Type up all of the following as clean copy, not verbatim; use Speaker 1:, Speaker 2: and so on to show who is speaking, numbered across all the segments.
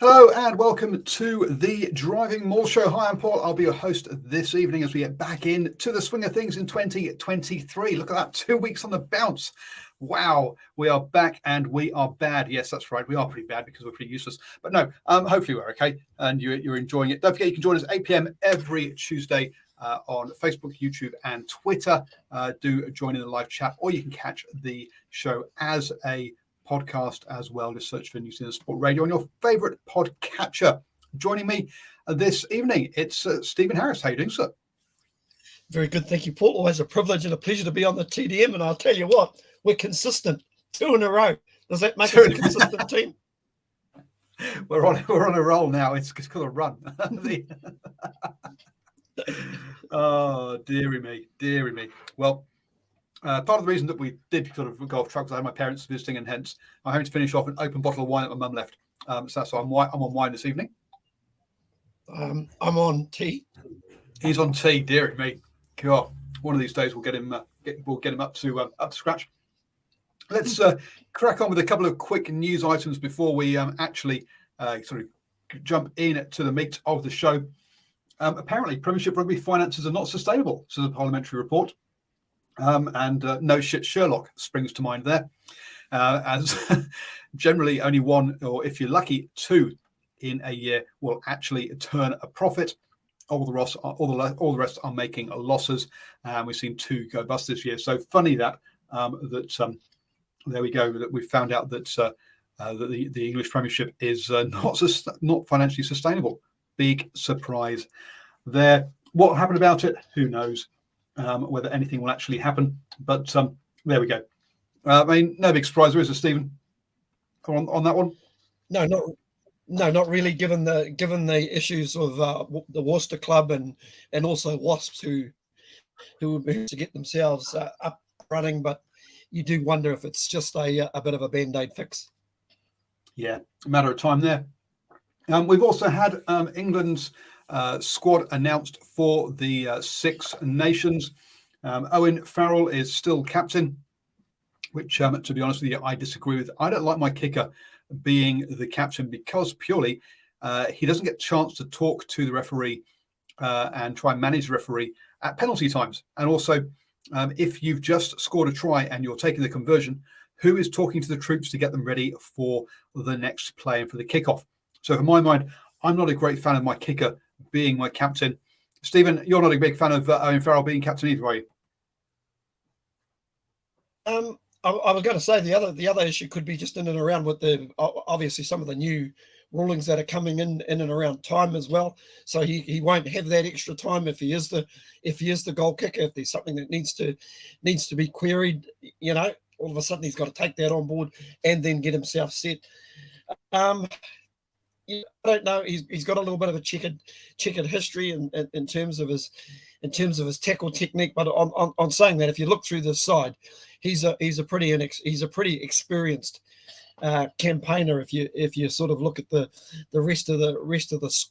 Speaker 1: Hello and welcome to the DrivingMaul show. Hi, I'm Paul. I'll be your host this evening as we get back into the swing of things in 2023. Look at that, 2 weeks on the bounce. Wow, we are back and we are bad. Yes, that's right. We are pretty bad because we're pretty useless. But no, hopefully we're okay and you're enjoying it. Don't forget you can join us 8 p.m. every Tuesday on Facebook, YouTube, and Twitter. Do join in the live chat, or you can catch the show as a podcast as well. Just search for New Zealand Sport Radio on your favourite podcatcher. Joining me this evening, it's Stephen Harris. How are you doing, sir?
Speaker 2: Very good, thank you, Paul. Always a privilege and a pleasure to be on the TDM, and I'll tell you what, we're consistent. 2 in a row. Does that make us a consistent team?
Speaker 1: We're on a roll now. It's called a run. Oh, dearie me. Well, part of the reason that we did sort of go off track was I had my parents visiting, and hence I'm having to finish off an open bottle of wine that my mum left. So that's why I'm on wine this evening.
Speaker 2: I'm on tea.
Speaker 1: He's on tea, dearie me. God, one of these days we'll get him up to scratch. Let's crack on with a couple of quick news items before we actually sort of jump in to the meat of the show. Apparently, Premiership rugby finances are not sustainable, says a parliamentary report. And no shit Sherlock springs to mind there, as generally only one, or if you're lucky, 2 in a year will actually turn a profit. All the rest are making losses. We've seen 2 go bust this year. So funny that there we go, that we found out that that the English Premiership is not financially sustainable. Big surprise there. What happened about it? Who knows? Whether anything will actually happen, but there we go. I mean, no big surprise, is there, Stephen, on that one?
Speaker 2: No, not really. Given the issues of the Worcester club and also Wasps who would be to get themselves up running, but you do wonder if it's just a bit of a band-aid fix. Yeah,
Speaker 1: a matter of time there. We've also had England's squad announced for the Six Nations. Owen Farrell is still captain, which, to be honest with you, I disagree with. I don't like my kicker being the captain because purely he doesn't get a chance to talk to the referee and try and manage the referee at penalty times. And also, if you've just scored a try and you're taking the conversion, who is talking to the troops to get them ready for the next play and for the kickoff? So, for my mind, I'm not a great fan of my kicker being my captain. Stephen, you're not a big fan of Owen Farrell being captain either, are you?
Speaker 2: I was going to say the other issue could be just in and around with the obviously some of the new rulings that are coming in and around time as well. So he won't have that extra time if he is the goal kicker. If there's something that needs to be queried, all of a sudden he's got to take that on board and then get himself set. I don't know. He's got a little bit of a checkered history in terms of his tackle technique. But on saying that, if you look through this side, he's a pretty experienced campaigner. If you sort of look at the rest of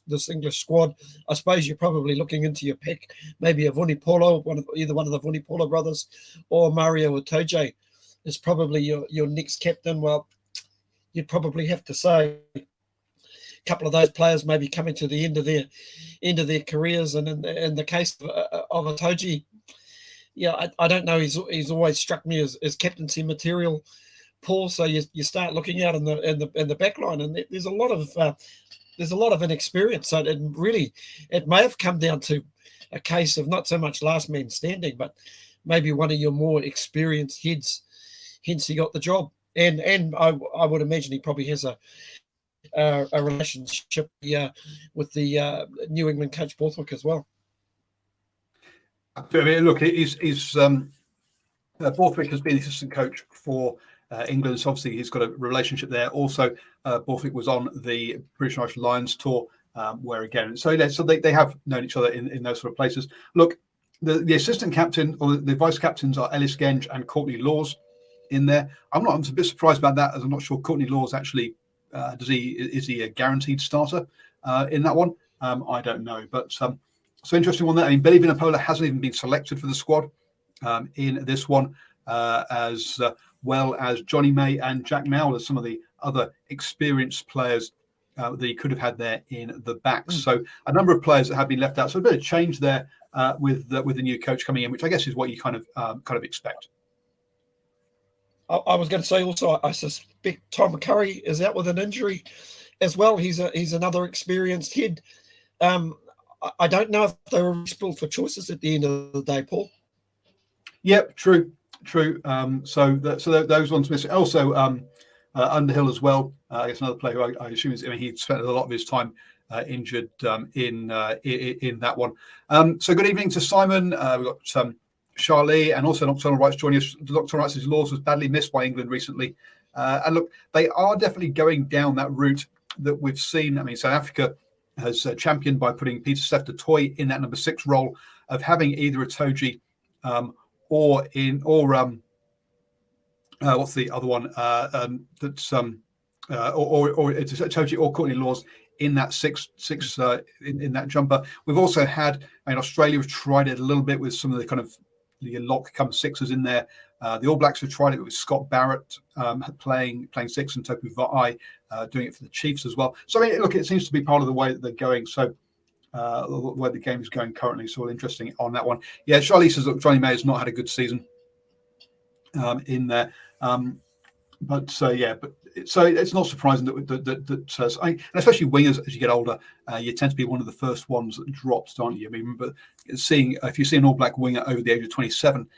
Speaker 2: this English squad, I suppose you're probably looking into your pick, maybe a Vunipola, either one of the Vunipola brothers, or Mario Itoje is probably your next captain. Well, you'd probably have to say couple of those players maybe coming to the end of their careers, and in the case of Itoje, I don't know. He's always struck me as captaincy material, Paul. So you start looking out in the back line, and there's a lot of inexperience. So it may have come down to a case of not so much last man standing, but maybe one of your more experienced heads. Hence, he got the job, and I would imagine he probably has a relationship with the New England coach Borthwick as well.
Speaker 1: I mean, look, Borthwick has been the assistant coach for England. So obviously, he's got a relationship there. Also, Borthwick was on the British National Lions tour, where again, so they have known each other in those sort of places. Look, the assistant captain or the vice captains are Ellis Genge and Courtney Laws in there. I'm a bit surprised about that, as I'm not sure Courtney Laws actually. Is he a guaranteed starter in that one? I don't know, but so interesting one there. I mean, Billy Vunipola hasn't even been selected for the squad in this one, as well as Johnny May and Jack Nowell as some of the other experienced players that he could have had there in the backs. So a number of players that have been left out. So a bit of change there with the new coach coming in, which I guess is what you kind of expect.
Speaker 2: I was going to say also, I suspect Tom McCurry is out with an injury as well. He's another experienced head. I don't know if they were spilled for choices at the end of the day, Paul.
Speaker 1: Yep, true. So those ones missing. Also, Underhill as well. I guess another player who I assume he spent a lot of his time injured in that one. So good evening to Simon. We've got Charlie and also Nocturnal Rights joining us. Nocturnal Rights' laws was badly missed by England recently. And look, they are definitely going down that route that we've seen. I mean, South Africa has championed by putting Peter Sefter-Toy in that number 6 role of having either a Toji or what's the other one? That's or it's a Toji or Courtney Laws in that six in that jumper. We've also had, Australia have tried it a little bit with some of the kind of the lock come sixes in there. The All Blacks have tried it with Scott Barrett playing 6 and Topu Va'ai doing it for the Chiefs as well. So look, it seems to be part of the way that they're going. So the way the game is going currently, so interesting on that one. Yeah, Charlie says that Johnny May has not had a good season in there. So it's not surprising that and especially wingers as you get older, you tend to be one of the first ones that drops, don't you? I mean, remember if you see an All Black winger over the age of 27,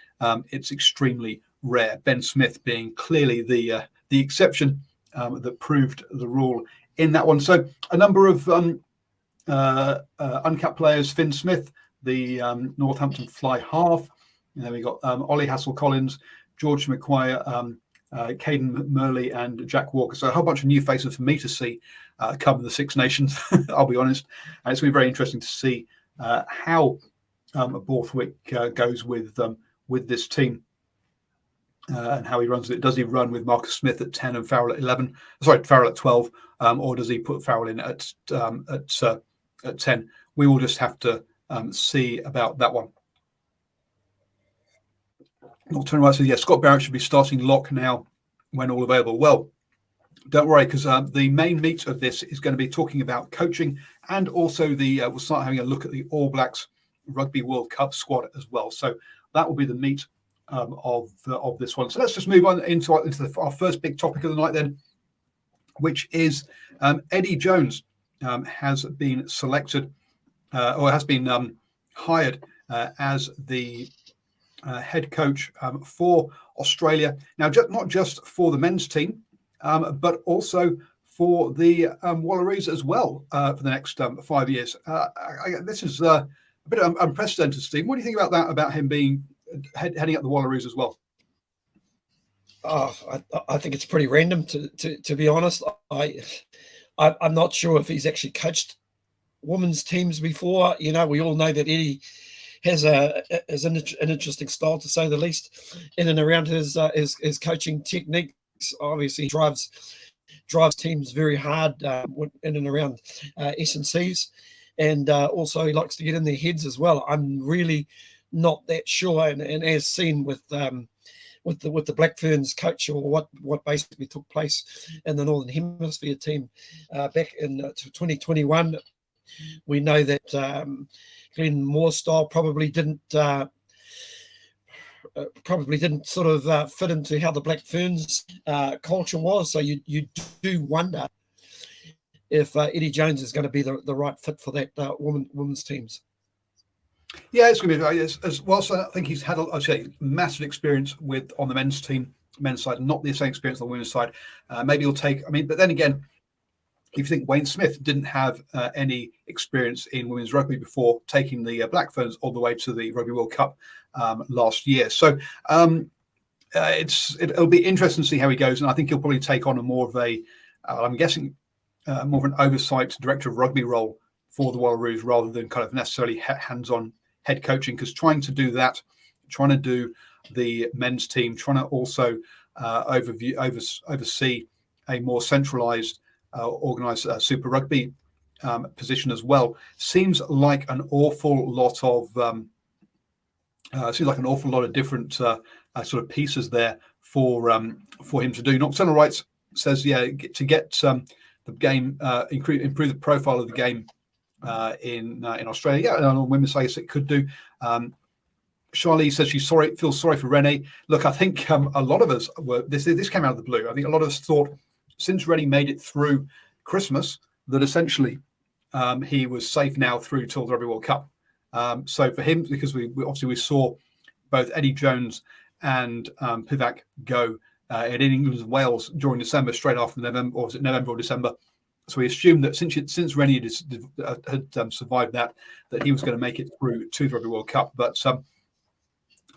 Speaker 1: it's extremely rare. Ben Smith being clearly the exception that proved the rule in that one. So a number of uncapped players: Finn Smith, the Northampton fly half. And then we got Ollie Hassel-Collins, George McQuire, Caden Murley and Jack Walker. So a whole bunch of new faces for me to see come the Six Nations, I'll be honest. And it's going to be very interesting to see how Borthwick goes with this team and how he runs it. Does he run with Marcus Smith at 10 and Farrell at 11? Sorry, Farrell at 12, or does he put Farrell in at 10? We will just have to see about that one. Nocturnal Rights says, Scott Barrett should be starting lock now when all available. Well, don't worry, because the main meat of this is going to be talking about coaching, and also we'll start having a look at the All Blacks Rugby World Cup squad as well. So that will be the meat of this one. So let's just move on into our first big topic of the night then, which is Eddie Jones has been selected or has been hired as the head coach for Australia. Now, not just for the men's team, but also for the Wallaroos as well for the next 5 years. This is a bit unprecedented, Steve. What do you think about that, about him being heading up the Wallaroos as well?
Speaker 2: I think it's pretty random, to be honest. I'm not sure if he's actually coached women's teams before. We all know that Eddie has an interesting style, to say the least, in and around his coaching techniques. Obviously, drives teams very hard in and around S&Cs, and also he likes to get in their heads as well. I'm really not that sure, and as seen with the Black Ferns coach, or what basically took place in the Northern Hemisphere team back in 2021, we know that Glenn Moorstyle probably didn't sort of fit into how the Black Ferns culture was. So you do wonder if Eddie Jones is going to be the right fit for that women's teams.
Speaker 1: Yeah, it's going to be as well. So I think he's had, I'd say, massive experience on the men's side, not the same experience on the women's side. Maybe he'll take. But then again, if you think Wayne Smith didn't have any experience in women's rugby before taking the Black Ferns all the way to the Rugby World Cup last year, so it'll be interesting to see how he goes. And I think he'll probably take on more of an oversight director of rugby role for the Wallaroos, rather than kind of necessarily hands-on head coaching, because trying to do the men's team, trying to also oversee a more centralised, organised Super Rugby position as well, seems like an awful lot of different sort of pieces there for him to do. Nocturnal Rights says, to get the game, improve the profile of the game in Australia. Yeah, and on women's side, it could do. Charlie says she feels sorry for Rennie. Look, I think a lot of us were. This came out of the blue. I think a lot of us thought since Rennie made it through Christmas that essentially he was safe now through till the Rugby World Cup. So for him, because we obviously saw both Eddie Jones and Pivac go in England and Wales during December, straight after November, or was it November or December? So we assumed that since Rennie had survived that he was going to make it through to the Rugby World Cup, but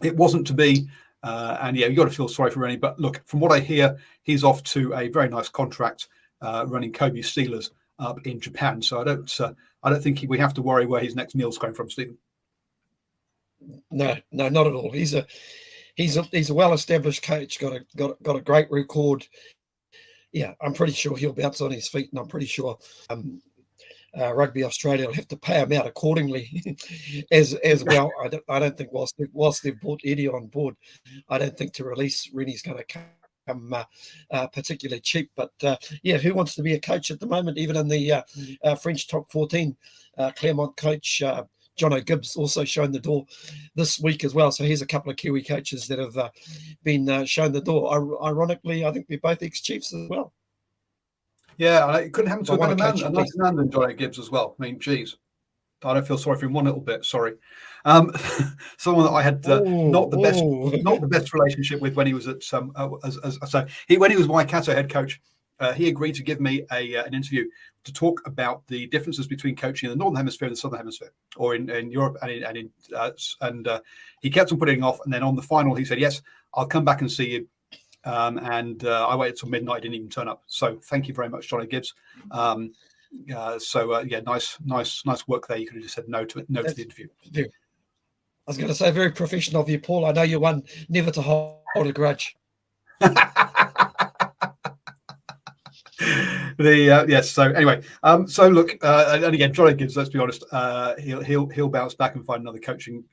Speaker 1: it wasn't to be. And yeah, you got to feel sorry for Rennie. But look, from what I hear, he's off to a very nice contract running Kobe Steelers up in Japan. So I don't think we have to worry where his next meal's going from, Stephen.
Speaker 2: No, not at all. He's a well-established coach. Got a great record. Yeah, I'm pretty sure he'll bounce on his feet, and I'm pretty sure Rugby Australia will have to pay him out accordingly as well. I don't think whilst they've brought Eddie on board, I don't think to release Rennie's going to come particularly cheap. But yeah, who wants to be a coach at the moment? Even in the French top 14, Clermont coach Jono Gibbs also shown the door this week as well. So here's a couple of Kiwi coaches that have been shown the door. Ironically, I think they're both ex-Chiefs as well.
Speaker 1: Yeah, it couldn't happen to a better man, a nice man than Jono Gibbs as well. I mean, geez, I don't feel sorry for him one little bit. Sorry, someone that I had not the best relationship with when he was at when he was Waikato head coach. He agreed to give me an interview to talk about the differences between coaching in the Northern Hemisphere and the Southern Hemisphere, or in Europe, and he kept on putting it off. And then on the final, he said, "Yes, I'll come back and see you." I waited till midnight, didn't even turn up. So thank you very much, Johnny Gibbs. Yeah, nice work there. You could have just said no to the interview.
Speaker 2: I was going to say, very professional of you, Paul. I know you're one never to hold a grudge.
Speaker 1: Yes. So anyway, so look, and again, Johnny Gibbs. Let's be honest. He'll bounce back and find another coaching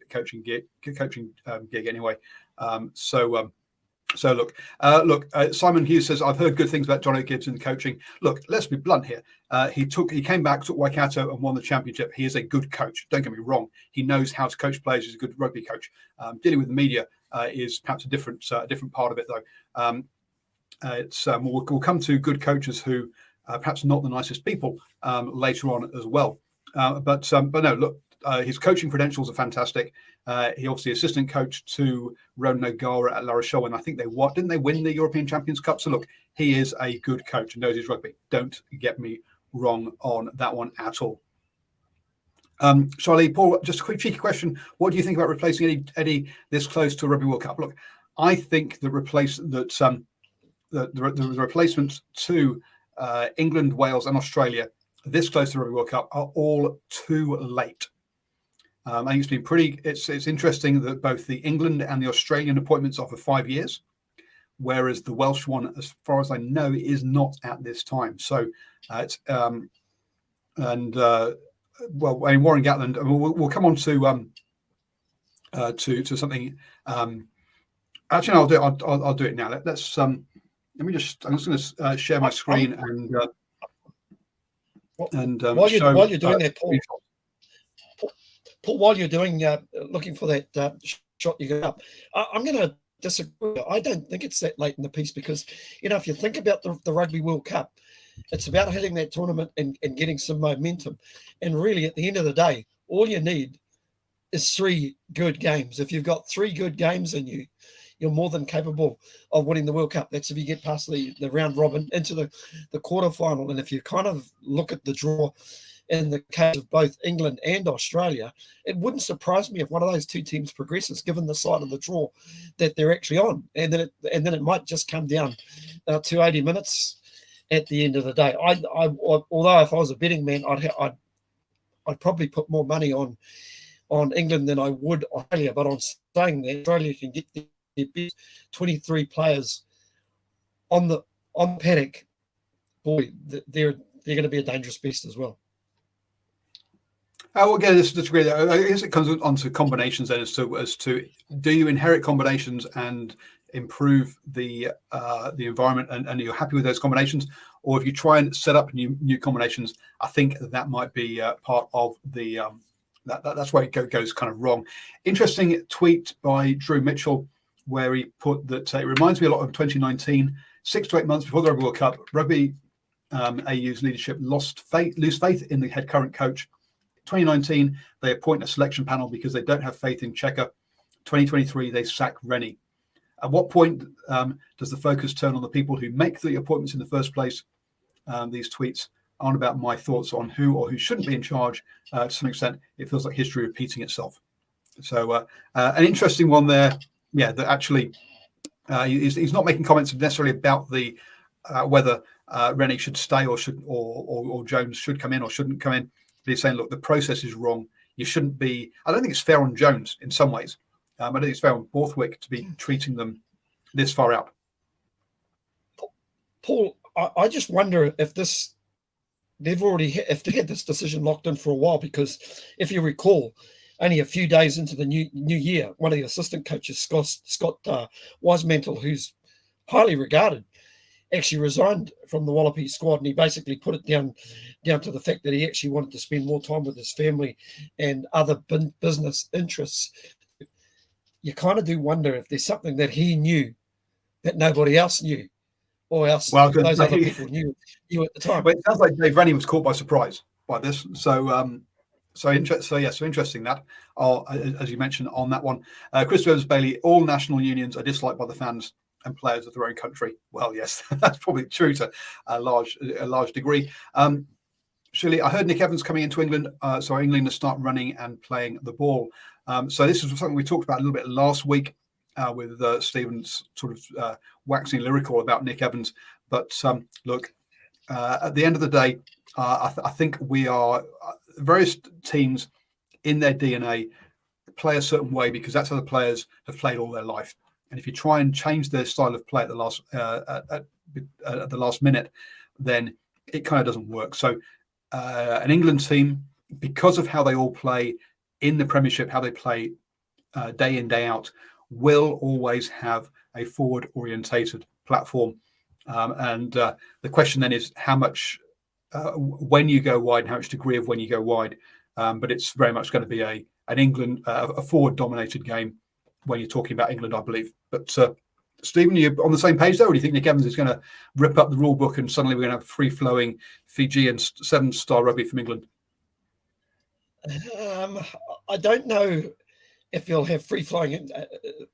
Speaker 1: gig anyway. So look, Simon Hughes says, I've heard good things about Johnny Gibbs in coaching. Look, let's be blunt here. He came back, took Waikato and won the championship. He is a good coach. Don't get me wrong. He knows how to coach players. He's a good rugby coach. Dealing with the media is perhaps a different part of it, though. We'll come to good coaches who perhaps not the nicest people later on as well. But no, look, his coaching credentials are fantastic. He obviously assistant coach to Ronan O'Gara at La Rochelle, and I think didn't they win the European Champions Cup? So look, he is a good coach and knows his rugby. Don't get me wrong on that one at all. Charlie, Paul, just a quick cheeky question. What do you think about replacing Eddie this close to a Rugby World Cup? Look, I think the replacements to England, Wales, and Australia this close to the Rugby World Cup are all too late. I think it's been it's interesting that both the England and the Australian appointments are for 5 years, whereas the Welsh one, as far as I know, is not at this time. So Warren Gatland. We'll come on to something. Actually, I'll do it now. I'm just going to share my screen
Speaker 2: while you're doing that, Paul, while you're doing looking for that shot you got up, I'm going to disagree. I don't think it's that late in the piece because, if you think about the Rugby World Cup, it's about hitting that tournament and getting some momentum. And really, at the end of the day, all you need is 3 good games. If you've got 3 good games in you, you're more than capable of winning the World Cup. That's if you get past the round robin into the quarterfinal. And if you kind of look at the draw in the case of both England and Australia, it wouldn't surprise me if one of those 2 teams progresses, given the side of the draw that they're actually on. And then it might just come down to 80 minutes at the end of the day. Although if I was a betting man, I'd probably put more money on England than I would Australia. But on saying that, Australia can get their best 23 players on the paddock. Boy, they're going to be a dangerous beast as well.
Speaker 1: Well, again, disagree. I guess it comes on to combinations then as to do you inherit combinations and improve the environment and you're happy with those combinations, or if you try and set up new combinations, I think that might be part of the that's where it goes kind of wrong. Interesting tweet by Drew Mitchell, where he put that it reminds me a lot of 2019, 6 to 8 months before the Rugby World Cup. Rugby AU's leadership lose faith in the head current coach. 2019, they appoint a selection panel because they don't have faith in Checker. 2023, they sack Rennie. At what point does the focus turn on the people who make the appointments in the first place? These tweets aren't about my thoughts on who or who shouldn't be in charge. To some extent, it feels like history repeating itself. So an interesting one there. Yeah, that actually he's not making comments necessarily about the whether Rennie should stay or Jones should come in or shouldn't come in. But he's saying, look, the process is wrong. You shouldn't be. I don't think it's fair on Jones in some ways. I don't think it's fair on Borthwick to be treating them this far out.
Speaker 2: Paul, I just wonder if they had this decision locked in for a while, because if you recall, only a few days into the new year, one of the assistant coaches, Scott Wisemantel, who's highly regarded, actually resigned from the Wallaby squad, and he basically put it down to the fact that he actually wanted to spend more time with his family and other business interests. You kind of do wonder if there's something that he knew that nobody else knew, or else those other people knew at the time.
Speaker 1: Well, it sounds like Dave Rennie was caught by surprise by this. So interesting that, as you mentioned on that one. Chris Evans-Bailey, all national unions are disliked by the fans and players of their own country. Well, yes, that's probably true to a large degree. Shirley, I heard Nick Evans coming into England, so England to start running and playing the ball. So this is something we talked about a little bit last week with Stephen's sort of waxing lyrical about Nick Evans. But look, at the end of the day, I think we are various teams in their DNA play a certain way because that's how the players have played all their life. And if you try and change their style of play at the last minute, then it kind of doesn't work. So an England team, because of how they all play in the Premiership, how they play day in, day out, will always have a forward-orientated platform. And the question then is how much when you go wide and how much degree of when you go wide. But it's very much going to be a forward-dominated game when you're talking about England, I believe. But Stephen, you on the same page there, or do you think Nick Evans is going to rip up the rule book and suddenly we're going to have free-flowing Fijian 7-star rugby from England?
Speaker 2: I don't know if you'll have free-flowing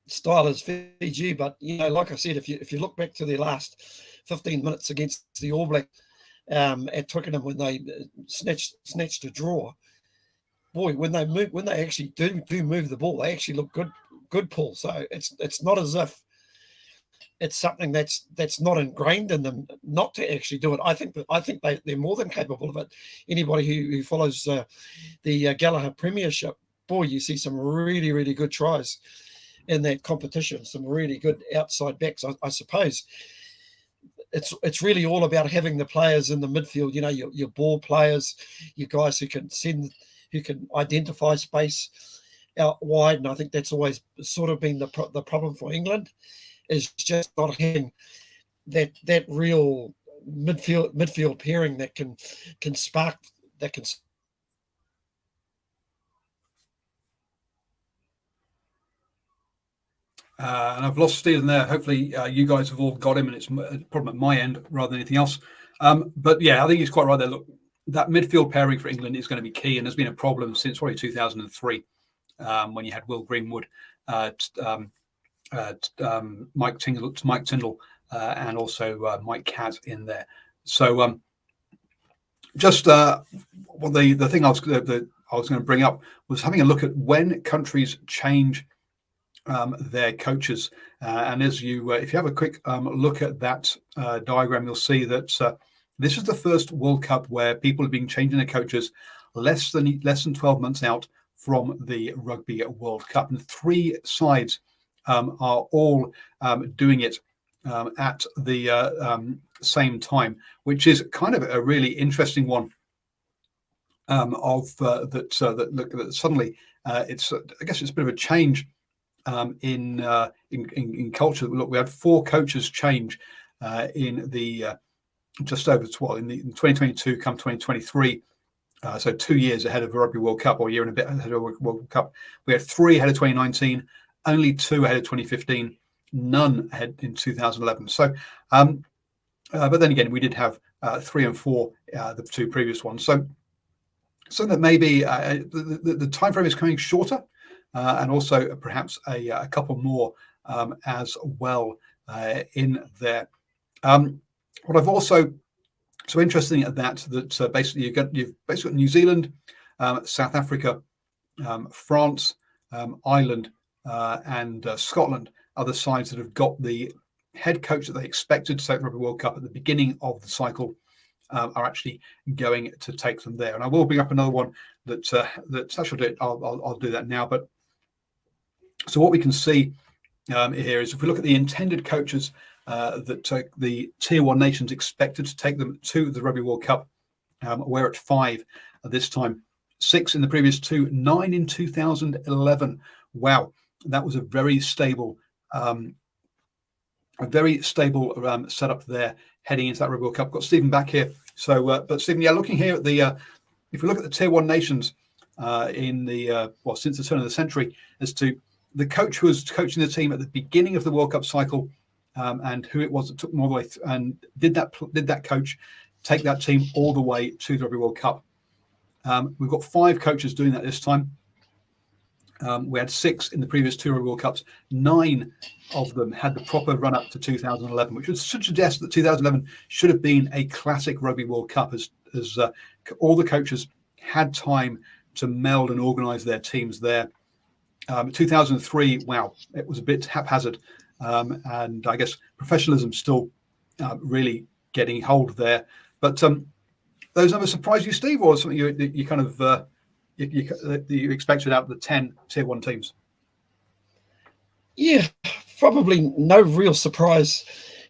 Speaker 2: style as Fiji, but like I said, if you look back to their last 15 minutes against the All Blacks at Twickenham when they snatched a draw, boy, when they actually do move the ball, they actually look good, Paul. So it's not as if it's something that's not ingrained in them not to actually do it. I think they're more than capable of it. Anybody who follows the Gallagher Premiership, boy, you see some really, really good tries in that competition, some really good outside backs. I suppose it's really all about having the players in the midfield, your ball players, your guys who can identify space out wide. And I think that's always sort of been the problem for England, is just not having that real midfield pairing that can spark, that can.
Speaker 1: And I've lost Stephen there. Hopefully you guys have all got him and it's a problem at my end rather than anything else. But yeah, I think he's quite right there. Look, that midfield pairing for England is going to be key, and there's been a problem since probably 2003 when you had Will Greenwood, Mike Tindall, and also Mike Catt in there. So just the thing I was going to bring up was having a look at when countries change their coaches, and as if you have a quick look at that diagram, you'll see that this is the first World Cup where people have been changing their coaches less than 12 months out from the Rugby World Cup, and 3 sides are all doing it at the same time, which is kind of a really interesting one. That suddenly it's I guess it's a bit of a change in culture. Look, we had 4 coaches change in the just over in 2022, come 2023. So 2 years ahead of the Rugby World Cup, or a year and a bit ahead of the World Cup. We had 3 ahead of 2019, only 2 ahead of 2015, none ahead in 2011. So, but then again, we did have 3 and 4, the 2 previous ones. So that maybe the time frame is coming shorter, and also perhaps a couple more as well in there. What I've also so interesting at that basically you've basically got New Zealand, South Africa, France, Ireland, and Scotland are the sides that have got the head coach that they expected to take the Rugby World Cup at the beginning of the cycle, are actually going to take them there. And I will bring up another one that actually I'll do that now. But so what we can see here is if we look at the intended coaches that the Tier 1 nations expected to take them to the Rugby World Cup, we're at 5 at this time, 6 in the previous 2, 9 in 2011. Wow, that was a very stable setup there heading into that Rugby World Cup. Got Stephen back here. So, but Stephen, looking here at the if we look at the Tier 1 nations in the since the turn of the century, as to the coach who was coaching the team at the beginning of the World Cup cycle, and who it was that took them all the way and did that coach take that team all the way to the Rugby World Cup. We've got 5 coaches doing that this time. We had 6 in the previous 2 Rugby World Cups. 9 of them had the proper run up to 2011, which should suggest that 2011 should have been a classic Rugby World Cup, as all the coaches had time to meld and organise their teams there. 2003, wow, it was a bit haphazard, and I guess professionalism still really getting hold there. But those numbers surprised you, Steve, or something you kind of you expected out of the 10 Tier 1 teams?
Speaker 2: Yeah, probably no real surprise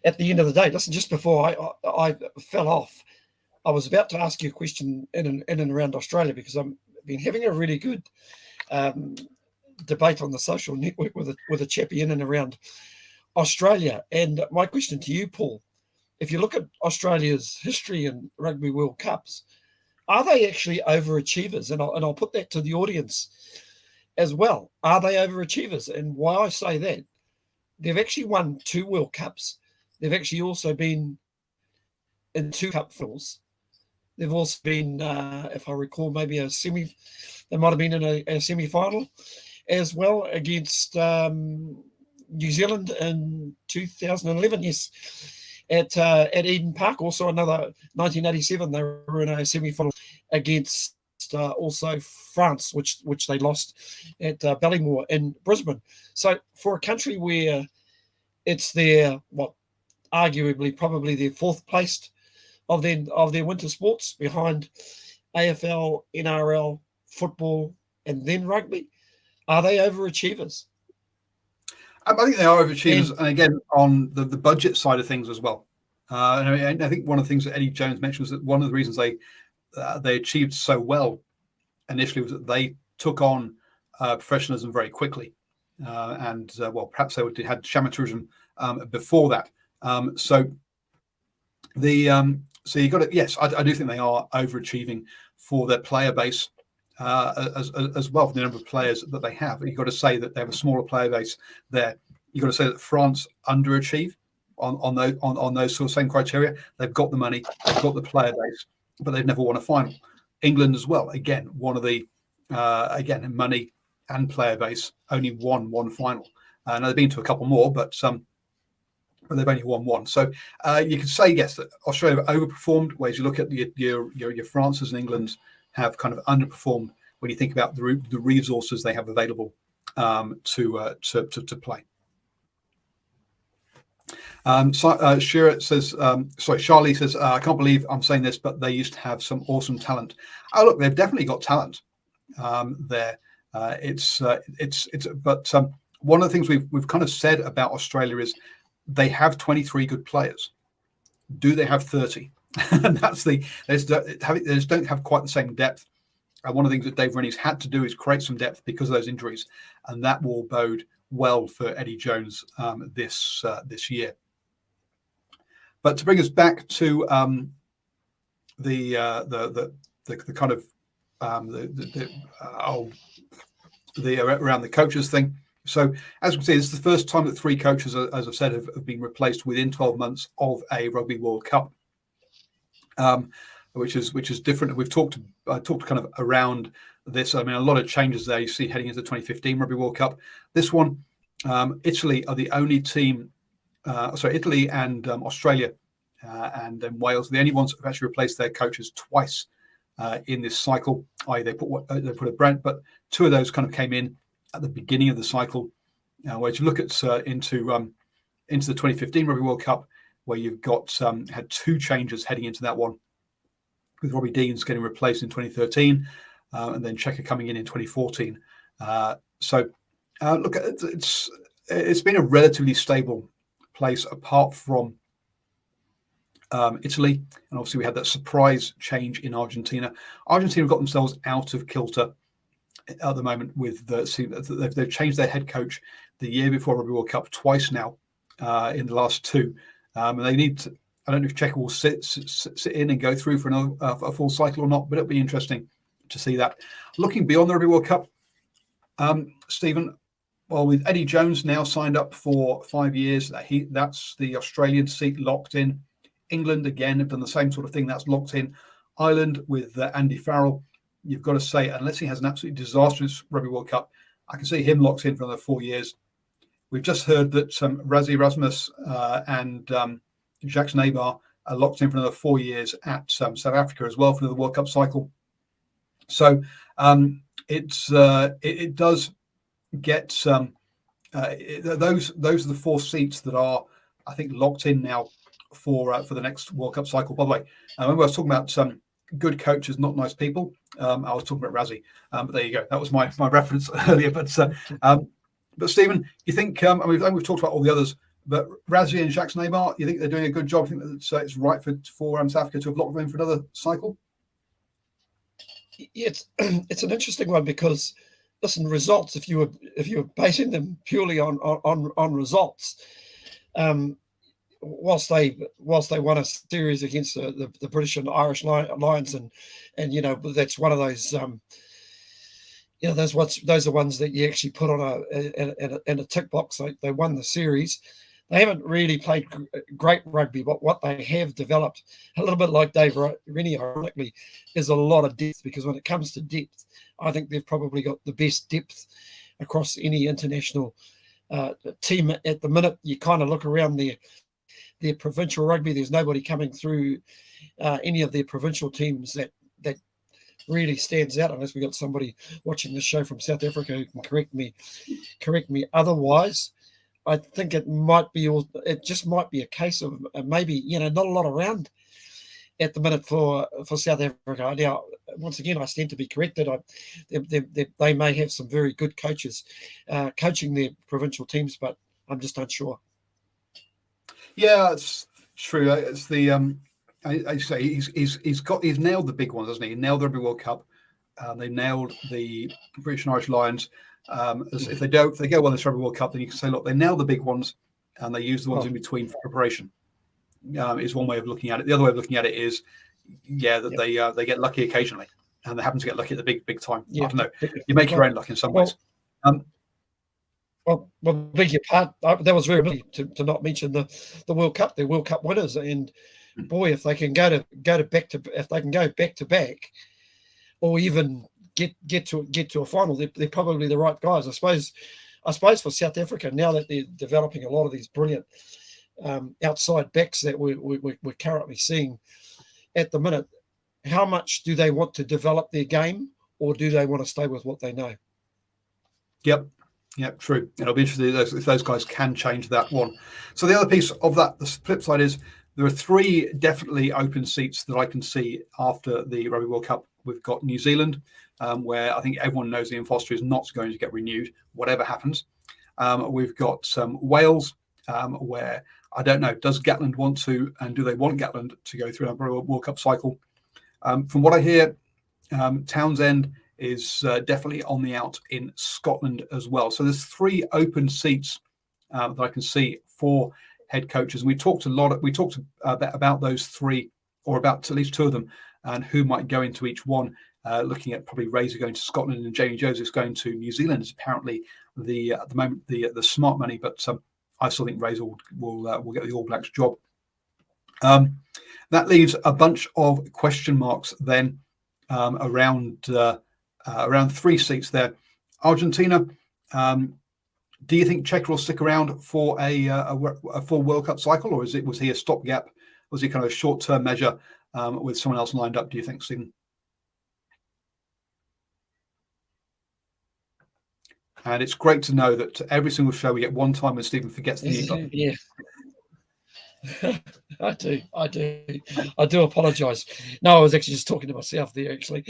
Speaker 2: at the end of the day. Listen, just before I fell off, I was about to ask you a question in and around Australia, because I've been having a really good debate on the social network with a chappie in and around Australia. And my question to you, Paul, if you look at Australia's history in Rugby World Cups, are they actually overachievers? And I'll put that to the audience as well. Are they overachievers? And why I say that, they've actually won 2 World Cups. They've actually also been in 2 cup finals. They've also been, if I recall, maybe they might have been in a semi-final as well against New Zealand in 2011. Yes, at Eden Park. Also another 1987, they were in a semi-final against also France, which they lost at Ballymore in Brisbane. So for a country where it's their arguably probably their 4th placed of their winter sports, behind AFL, NRL, football, and then rugby, are they overachievers?
Speaker 1: I think they are overachievers, and again on the budget side of things as well. And I think one of the things that Eddie Jones mentioned was that one of the reasons they achieved so well initially was that they took on professionalism very quickly, and perhaps they had amateurism before that. So you got it. Yes, I do think they are overachieving for their player base as well, for the number of players that they have. You've got to say that they have a smaller player base there. You've got to say that France underachieve on those sort of same criteria. They've got the money, they've got the player base, but they've never won a final. England as well, again, one of the money and player base, only won 1 final. And they've been to a couple more, but they've only won 1. So you could say, yes, that Australia overperformed, whereas you look at your France's and England's have kind of underperformed when you think about the resources they have available to play. Shira says, Charlie says, I can't believe I'm saying this, but they used to have some awesome talent. Oh, look, they've definitely got talent there. But one of the things we've kind of said about Australia is they have 23 good players. Do they have 30? And that's they just don't have quite the same depth. And one of the things that Dave Rennie's had to do is create some depth because of those injuries, and that will bode well for Eddie Jones this year. But to bring us back to the kind of around the coaches thing. So as we can see, this is the first time that 3 coaches, as I've said, have been replaced within 12 months of a Rugby World Cup, which is different. We've talked kind of around this. I mean, a lot of changes there you see heading into the 2015 Rugby World Cup. This one, Italy are the only team. Italy and Australia and then Wales are the only ones that have actually replaced their coaches twice in this cycle. They put a Brent, but 2 of those kind of came in at the beginning of the cycle. Where you look at into the 2015 Rugby World Cup, where you've got had 2 changes heading into that one, with Robbie Deans getting replaced in 2013, and then Checker coming in 2014. Look, it's been a relatively stable place apart from Italy, and obviously we had that surprise change in Argentina. Argentina have got themselves out of kilter at the moment with they've changed their head coach the year before Rugby World Cup twice now in the last 2, and they need to, I don't know if Checker will sit in and go through for another a full cycle or not, but it'll be interesting to see that. Looking beyond the Rugby World Cup, Stephen, well, with Eddie Jones now signed up for 5 years, that's the Australian seat locked in. England, again, have done the same sort of thing. That's locked in. Ireland with Andy Farrell, you've got to say, unless he has an absolutely disastrous Rugby World Cup, I can see him locked in for another 4 years. We've just heard that Rassie Erasmus and Jackson Abar are locked in for another 4 years at South Africa as well for the World Cup cycle. So it does get those are the 4 seats that are, I think, locked in now for the next World Cup cycle. By the way, remember I was talking about good coaches, not nice people. I was talking about Rassie, but there you go. That was my reference earlier. But Stephen, you think? I mean, we've talked about all the others, but Rassie and Jackson Abar, you think they're doing a good job? You think that it's right for South Africa to have locked them in for another cycle?
Speaker 2: Yeah, it's an interesting one because, listen, results. If you were basing them purely on results, whilst they won a series against the British and Irish Lions, and that's one of those those are ones that you actually put on a tick box. They won the series. They haven't really played great rugby, but what they have developed, a little bit like Dave Rennie, ironically, is a lot of depth. Because when it comes to depth, I think they've probably got the best depth across any international team at the minute. You kind of look around their provincial rugby. There's nobody coming through any of their provincial teams that really stands out, unless we got somebody watching this show from South Africa who can correct me otherwise. I think it just might be a case of maybe not a lot around at the minute for South Africa. Now, once again, I stand to be corrected. They may have some very good coaches coaching their provincial teams, but I'm just unsure.
Speaker 1: Yeah, it's true. It's the I say he's nailed the big ones, hasn't he? He nailed the Rugby World Cup. They nailed the British and Irish Lions. If they go well in this Rugby World Cup, then you can say, look, they nailed the big ones, and they use the ones in between for preparation. Is one way of looking at it. The other way of looking at it is, that they get lucky occasionally, and they happen to get lucky at the big time. Yeah. I don't know. You make your own luck in some ways.
Speaker 2: Well, beg your pardon. That was very big to not mention the World Cup, the World Cup winners, and boy, if they can go back to back, or even get to a final, they're probably the right guys. I suppose for South Africa, now that they're developing a lot of these brilliant outside backs that we're currently seeing at the minute, how much do they want to develop their game, or do they want to stay with what they know?
Speaker 1: Yep, true. It'll be interesting if those guys can change that one. So the other piece of that, the flip side is, there are 3 definitely open seats that I can see after the Rugby World Cup. We've got New Zealand, where I think everyone knows Ian Foster is not going to get renewed, whatever happens. We've got Wales, where I don't know, does Gatland want to, and do they want Gatland to go through a World Cup cycle? From what I hear, Townsend is definitely on the out in Scotland as well. So there's 3 open seats that I can see for head coaches. And we talked about those three, or about at least two of them, and who might go into each one. Looking at probably Razor going to Scotland and Jamie Joseph's going to New Zealand is apparently at the moment the smart money, but I still think Razor will get the All Blacks job. That leaves a bunch of question marks then around 3 seats there. Argentina. Do you think Cheika will stick around for a full World Cup cycle, or was he a stopgap? Was he kind of a short-term measure with someone else lined up, do you think, Stephen? And it's great to know that every single show we get one time when Stephen forgets the mute button.
Speaker 2: Yeah. I do apologise. No, I was actually just talking to myself there. Actually,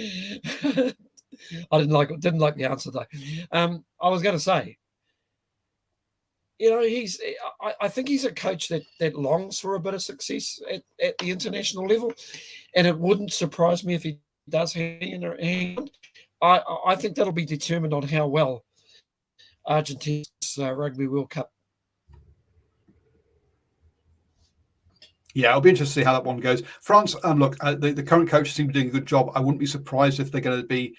Speaker 2: I didn't like the answer though. I was going to say, I think he's a coach that longs for a bit of success at the international level, and it wouldn't surprise me if he does hang around. I think that'll be determined on how well Argentina's Rugby World Cup.
Speaker 1: Yeah, it'll be interesting to see how that one goes. France, look, the current coaches seem to be doing a good job. I wouldn't be surprised if they're going to be,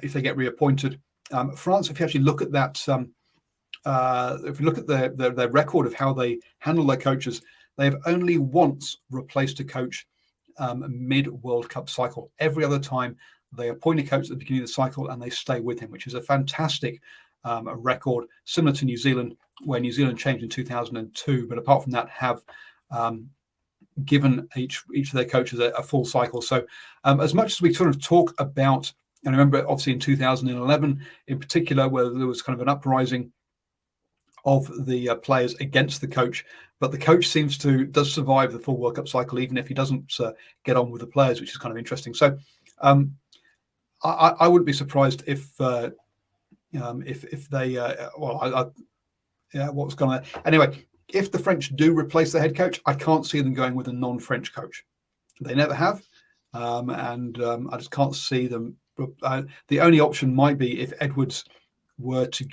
Speaker 1: if they get reappointed. France, if you actually look at that, if you look at their record of how they handle their coaches, they have only once replaced a coach mid-World Cup cycle. Every other time, they appoint a coach at the beginning of the cycle and they stay with him, which is a fantastic record, similar to New Zealand, where New Zealand changed in 2002. But apart from that, have given each of their coaches a full cycle. So as much as we sort of talk about, and I remember obviously in 2011 in particular, where there was kind of an uprising of the players against the coach, but the coach does survive the full World Cup cycle, even if he doesn't get on with the players, which is kind of interesting. So I wouldn't be surprised if they what's going to anyway. If the French do replace the head coach, I can't see them going with a non-French coach. They never have, and I just can't see them. The only option might be if Sean Edwards were to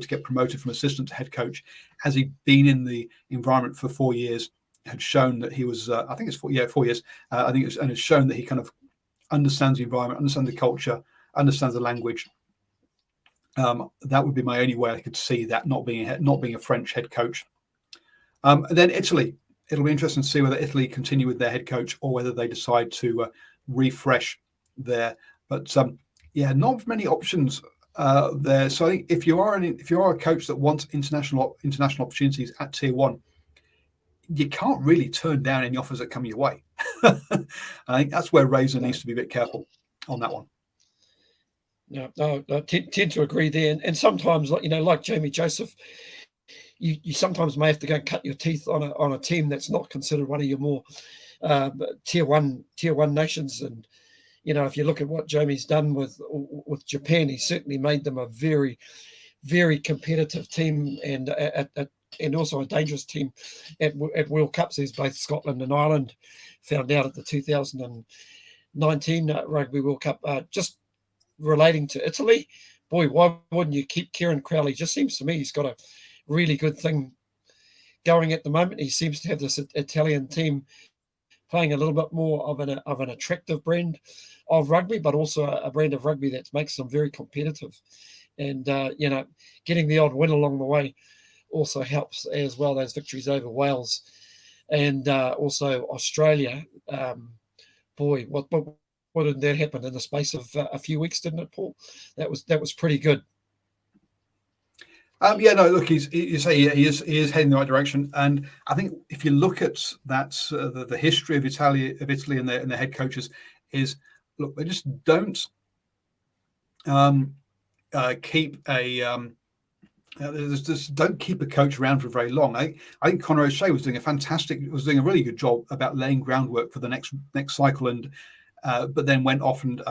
Speaker 1: get promoted from assistant to head coach, as he'd been in the environment for 4 years, had shown that he was, I think it's 4 years, and it's shown that he kind of understands the environment, understands the culture, understands the language. That would be my only way I could see that not being a French head coach. And then Italy. It'll be interesting to see whether Italy continue with their head coach or whether they decide to refresh there. But not many options there. So I think if you are a coach that wants international opportunities at Tier 1, you can't really turn down any offers that come your way. I think that's where Razor needs to be a bit careful on that one.
Speaker 2: No, I tend to agree there. And sometimes, like Jamie Joseph, you sometimes may have to go and cut your teeth on a team that's not considered one of your more tier one nations. And if you look at what Jamie's done with Japan, he certainly made them a very, very competitive team and also a dangerous team at World Cups, as both Scotland and Ireland found out at the 2019 Rugby World Cup. Just relating to Italy, boy, why wouldn't you keep Kieran Crowley? Just seems to me he's got a really good thing going at the moment. He seems to have this Italian team playing a little bit more of an attractive brand of rugby, but also a brand of rugby that makes them very competitive. And getting the odd win along the way also helps as well. Those victories over Wales and also Australia. Boy, what did that happen in the space of a few weeks, didn't it, Paul? That was pretty good.
Speaker 1: Look, he is heading in the right direction, and I think if you look at that, the history of Italy and their head coaches is, look, they just don't keep a coach around for very long. I think Conor O'Shea was doing a really good job about laying groundwork for the next cycle, and but then went off and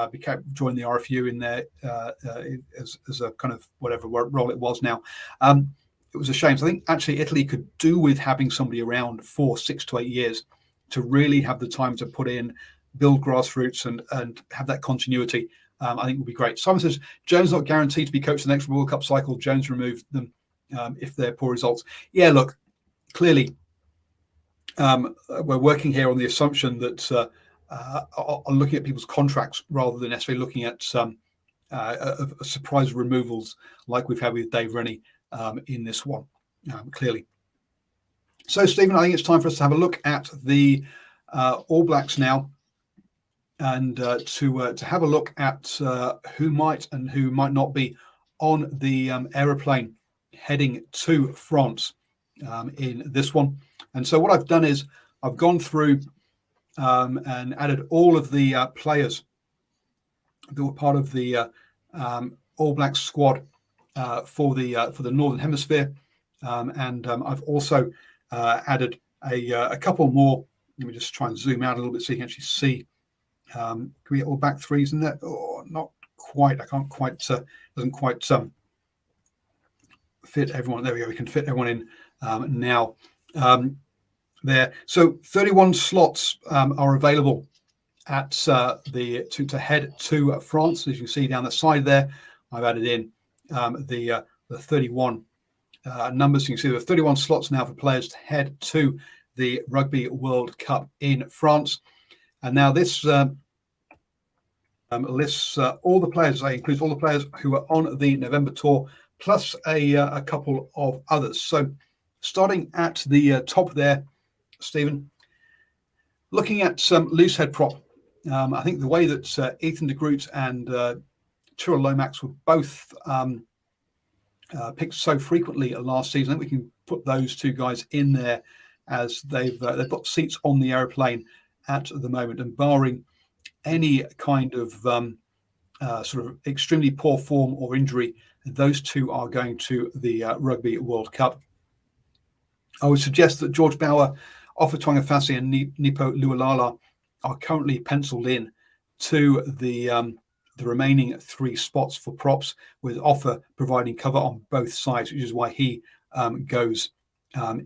Speaker 1: joined the RFU in there as a kind of whatever role it was now. It was a shame. So I think actually Italy could do with having somebody around for 6 to 8 years to really have the time to put in, build grassroots and have that continuity. I think would be great. Simon says, Jones not guaranteed to be coached the next World Cup cycle. Jones removed them if they're poor results. Yeah, look, clearly we're working here on the assumption that on looking at people's contracts rather than necessarily looking at surprise removals like we've had with Dave Rennie in this one, clearly. So, Stephen, I think it's time for us to have a look at the All Blacks now, and to have a look at who might and who might not be on the aeroplane heading to France in this one. And so what I've done is I've gone through and added all of the players that were part of the All Blacks squad for the Northern Hemisphere, and I've also added a couple more. Let me just try and zoom out a little bit so you can actually see. Can we get all back threes in there? Oh, not quite. I can't quite. Doesn't quite fit everyone. There we go. We can fit everyone in now. There. So 31 slots are available at to head to France. As you can see down the side there, I've added in the 31 numbers. You can see there are 31 slots now for players to head to the Rugby World Cup in France. And now this lists all the players. It includes all the players who are on the November tour, plus a couple of others. So starting at the top there, Stephen, looking at some loose head prop, I think the way that Ethan de Groot and Tyrrell Lomax were both picked so frequently last season, I think we can put those two guys in there as they've got seats on the aeroplane at the moment, and barring any kind of sort of extremely poor form or injury, those two are going to the Rugby World Cup. I would suggest that George Bower, Ofa Tuangafasi and Nipo Lualala are currently penciled in to the remaining three spots for props, with Ofa providing cover on both sides, which is why he goes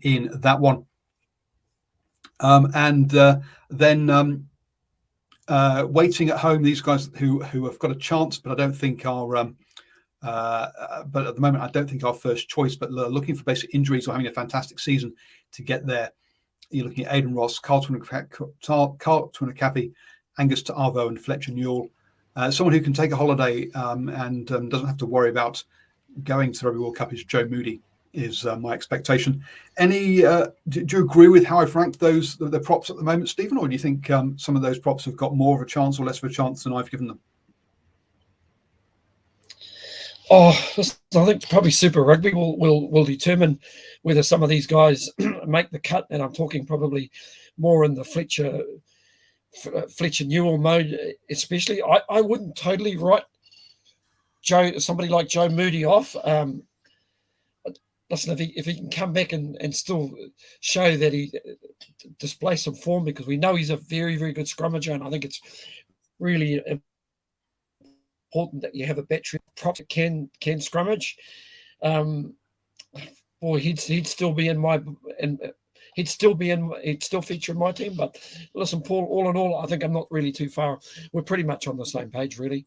Speaker 1: in that one. And then waiting at home, these guys who have got a chance, but I don't think are. But at the moment, I don't think our first choice. But looking for basic injuries or having a fantastic season to get there, you're looking at Aidan Ross, Carl Tuanakapi, Angus Ta'avo, and Fletcher Newell. Someone who can take a holiday and doesn't have to worry about going to the Rugby World Cup is Joe Moody, is my expectation. Any? Do you agree with how I've ranked the props at the moment, Stephen, or do you think some of those props have got more of a chance or less of a chance than I've given them?
Speaker 2: Oh, I think probably Super Rugby will determine whether some of these guys make the cut, and I'm talking probably more in the Fletcher Newell mode, especially. I wouldn't totally write somebody like Joe Moody off. Listen, if he can come back and still show that he displays some form, because we know he's a very, very good scrummager, and I think it's really important that you have a battery of props that can scrummage. Boy, he'd still be in my he'd still feature in my team. But listen, Paul, all in all, I think I'm not really too far. We're pretty much on the same page, really.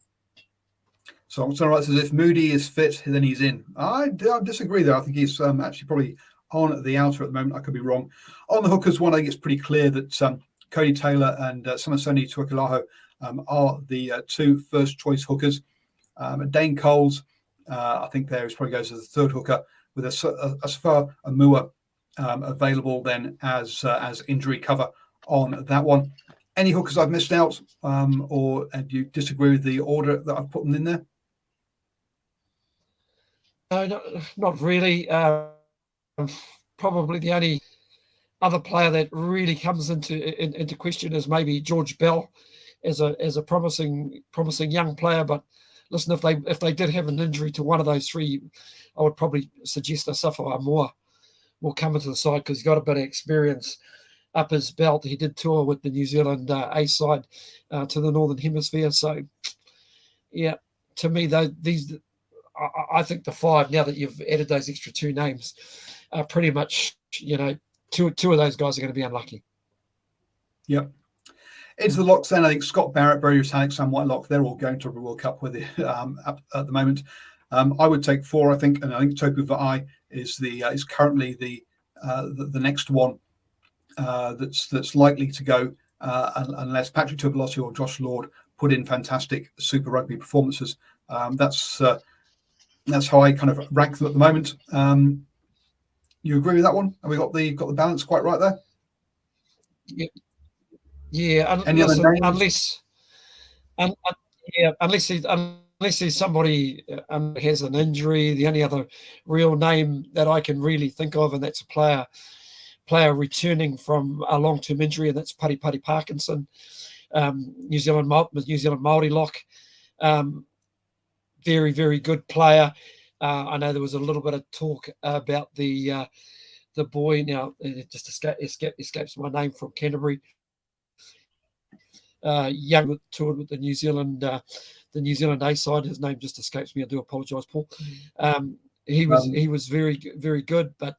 Speaker 1: So I'm sorry, says if Moody is fit, then he's in. I disagree there. I think he's actually probably on the outer at the moment. I could be wrong. On the hookers one, I think it's pretty clear that Cody Taylor and Samasoni Tuakalaho are the two first choice hookers. Dane Coles, I think there probably goes as the third hooker, with Asfar Amua available then as injury cover on that one. Any hookers I've missed out, or do you disagree with the order that I've put them in there?
Speaker 2: No, not really. Probably the only other player that really comes into question is maybe George Bell, as a promising young player. But listen, if they did have an injury to one of those three, I would probably suggest Asafo Amua will come into the side, because he's got a bit of experience up his belt. He did tour with the New Zealand A side to the Northern Hemisphere. So, yeah, to me, I think the five, now that you've added those extra two names, are pretty much, two of those guys are going to be unlucky.
Speaker 1: Yep. Into the locks then, I think Scott Barrett, Brody Retallick, Sam Whitelock, they're all going to the World Cup with it at the moment. I would take four, I think, and I think Topu Va'ai is currently the the next one that's likely to go unless Patrick Tuipulotu or Josh Lord put in fantastic Super Rugby performances. That's how I kind of rank them at the moment. You agree with that one? Have we got the balance quite right there?
Speaker 2: Yeah.
Speaker 1: Any other
Speaker 2: unless there's somebody has an injury, the only other real name that I can really think of, and that's a player returning from a long-term injury, and that's Pari Parkinson, New Zealand Māori lock. Very, very good player. I know there was a little bit of talk about the boy. Now it just escapes my name, from Canterbury. Young, toured with the New Zealand A side. His name just escapes me. I do apologise, Paul. He was very, very good, but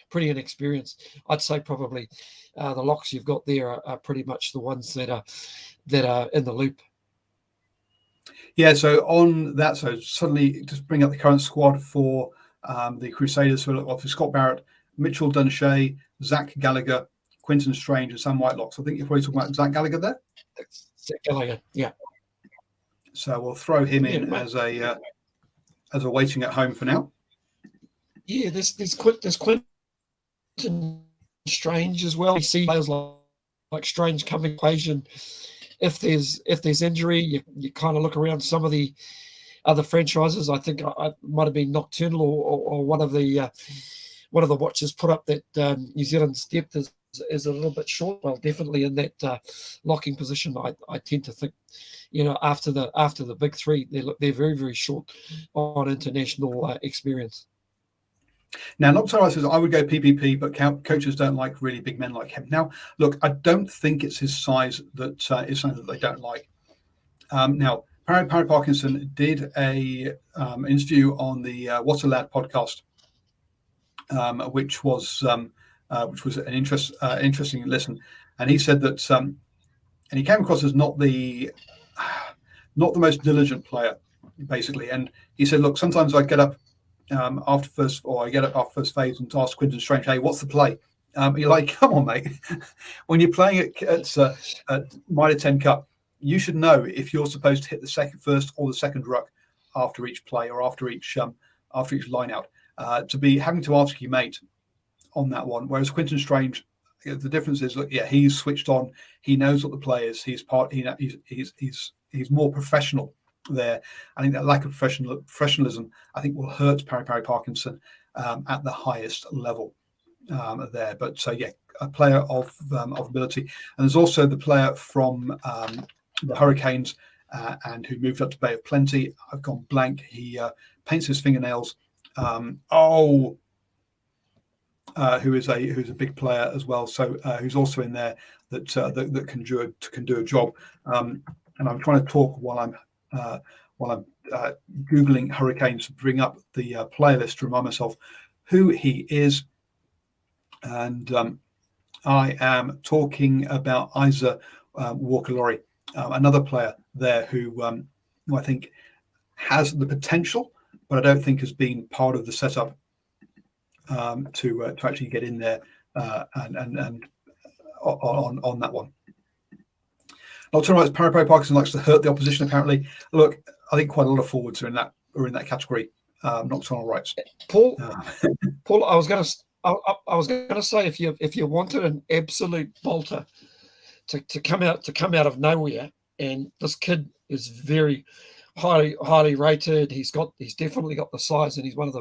Speaker 2: pretty inexperienced. I'd say probably the locks you've got there are pretty much the ones that are in the loop.
Speaker 1: Yeah, so on that, so suddenly just bring up the current squad for the Crusaders. So obviously Scott Barrett, Mitchell Dunshea, Zach Gallagher, Quinton Strange, and Sam Whitelock. So I think you're probably talking about Zach Gallagher there.
Speaker 2: Zach Gallagher, yeah.
Speaker 1: So we'll throw him in as a waiting at home for now.
Speaker 2: Yeah, there's Quinton Strange as well. You see players like Strange coming equation. If there's injury, you kind of look around some of the other franchises. I think I might have been Nocturnal or one of the watchers put up that New Zealand's depth is a little bit short. Well, definitely in that locking position, I tend to think, after the big three, they're very, very short on international experience.
Speaker 1: Now, Nocturnal says I would go PPP, but coaches don't like really big men like him. Now, look, I don't think it's his size that is something that they don't like. Now, Pari Parkinson did a interview on the What a Lad podcast, which was an interesting listen, and he said that and he came across as not the most diligent player, basically. And he said, look, sometimes I get up after first phase and ask Quinton Strange, hey, what's the play? You're like, come on, mate. When you're playing at Mitre 10 Cup, you should know if you're supposed to hit the first or the second ruck after each play or after each line out. To be having to ask your mate on that one, whereas Quinton Strange, the difference is, look, yeah, he's switched on. He knows what the play is. He's more professional there. I think that lack of professionalism, I think, will hurt Pari Parkinson at the highest level there. But so yeah, a player of ability, and there's also the player from the Hurricanes and who moved up to Bay of Plenty. I've gone blank. He paints his fingernails. Who is a big player as well. So who's also in there that can do a job. And I'm trying to talk while I'm googling Hurricanes to bring up the player list to remind myself who he is. And I am talking about Isa Walker-Laurie, another player there who I think has the potential, but I don't think has been part of the setup to actually get in there and on that one. Nocturnal Pari Parkinson likes to hurt the opposition. Apparently, look, I think quite a lot of forwards are in that category. Nocturnal rights.
Speaker 2: Paul, I was going to say if you wanted an absolute bolter to come out of nowhere, and this kid is very highly rated. He's definitely got the size, and he's one of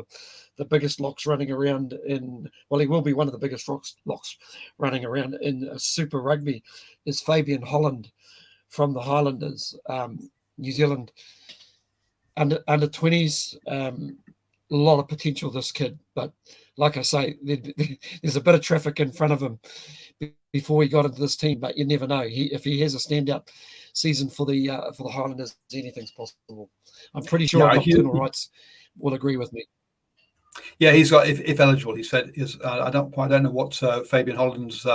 Speaker 2: the biggest locks running around he will be one of the biggest locks running around in Super Rugby, is Fabian Holland from the Highlanders, New Zealand under 20s. A lot of potential, this kid, but like I say, there's a bit of traffic in front of him before he got into this team. But you never know. If he has a standout season for the Highlanders, anything's possible. I'm pretty sure Nocturnal Rights will agree with me.
Speaker 1: Yeah, he's got, if eligible, he said, is I don't know what Fabian Holland's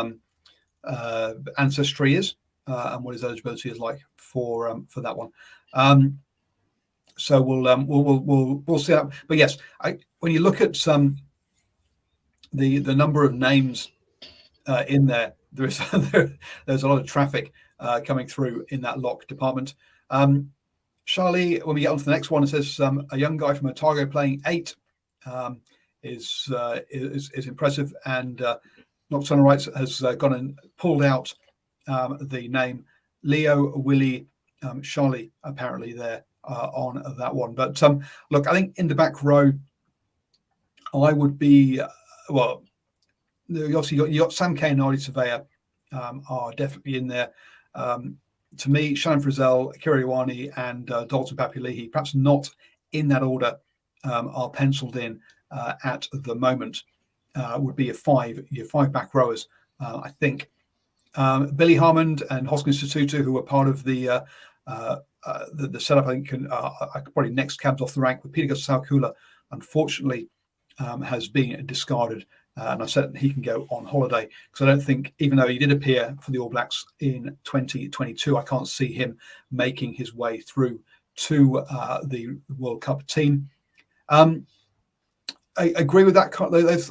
Speaker 1: ancestry is and what his eligibility is like for that one. So we'll see that. But yes, when you look at the number of names in there, there's a lot of traffic coming through in that lock department. Charlie, when we get on to the next one, it says a young guy from Otago playing 8 is impressive, and Nocturnal Rights has gone and pulled out the name Leo Willie Charlie apparently there on that one. But look, I think in the back row, I would be well. Obviously, you got Sam Kane and Artie Surveyor are definitely in there. To me, Shannon Frizzell, Akira Ioane, and Dalton Papulehi, perhaps not in that order, are penciled in at the moment. Would be your five back rowers, I think. Billy Harmond and Hoskins Sututu, who were part of the setup, I think, probably next cabs off the rank with Peter Saukula, unfortunately, has been discarded. And I said he can go on holiday because I don't think, even though he did appear for the All Blacks in 2022, I can't see him making his way through to the World Cup team. I agree with that.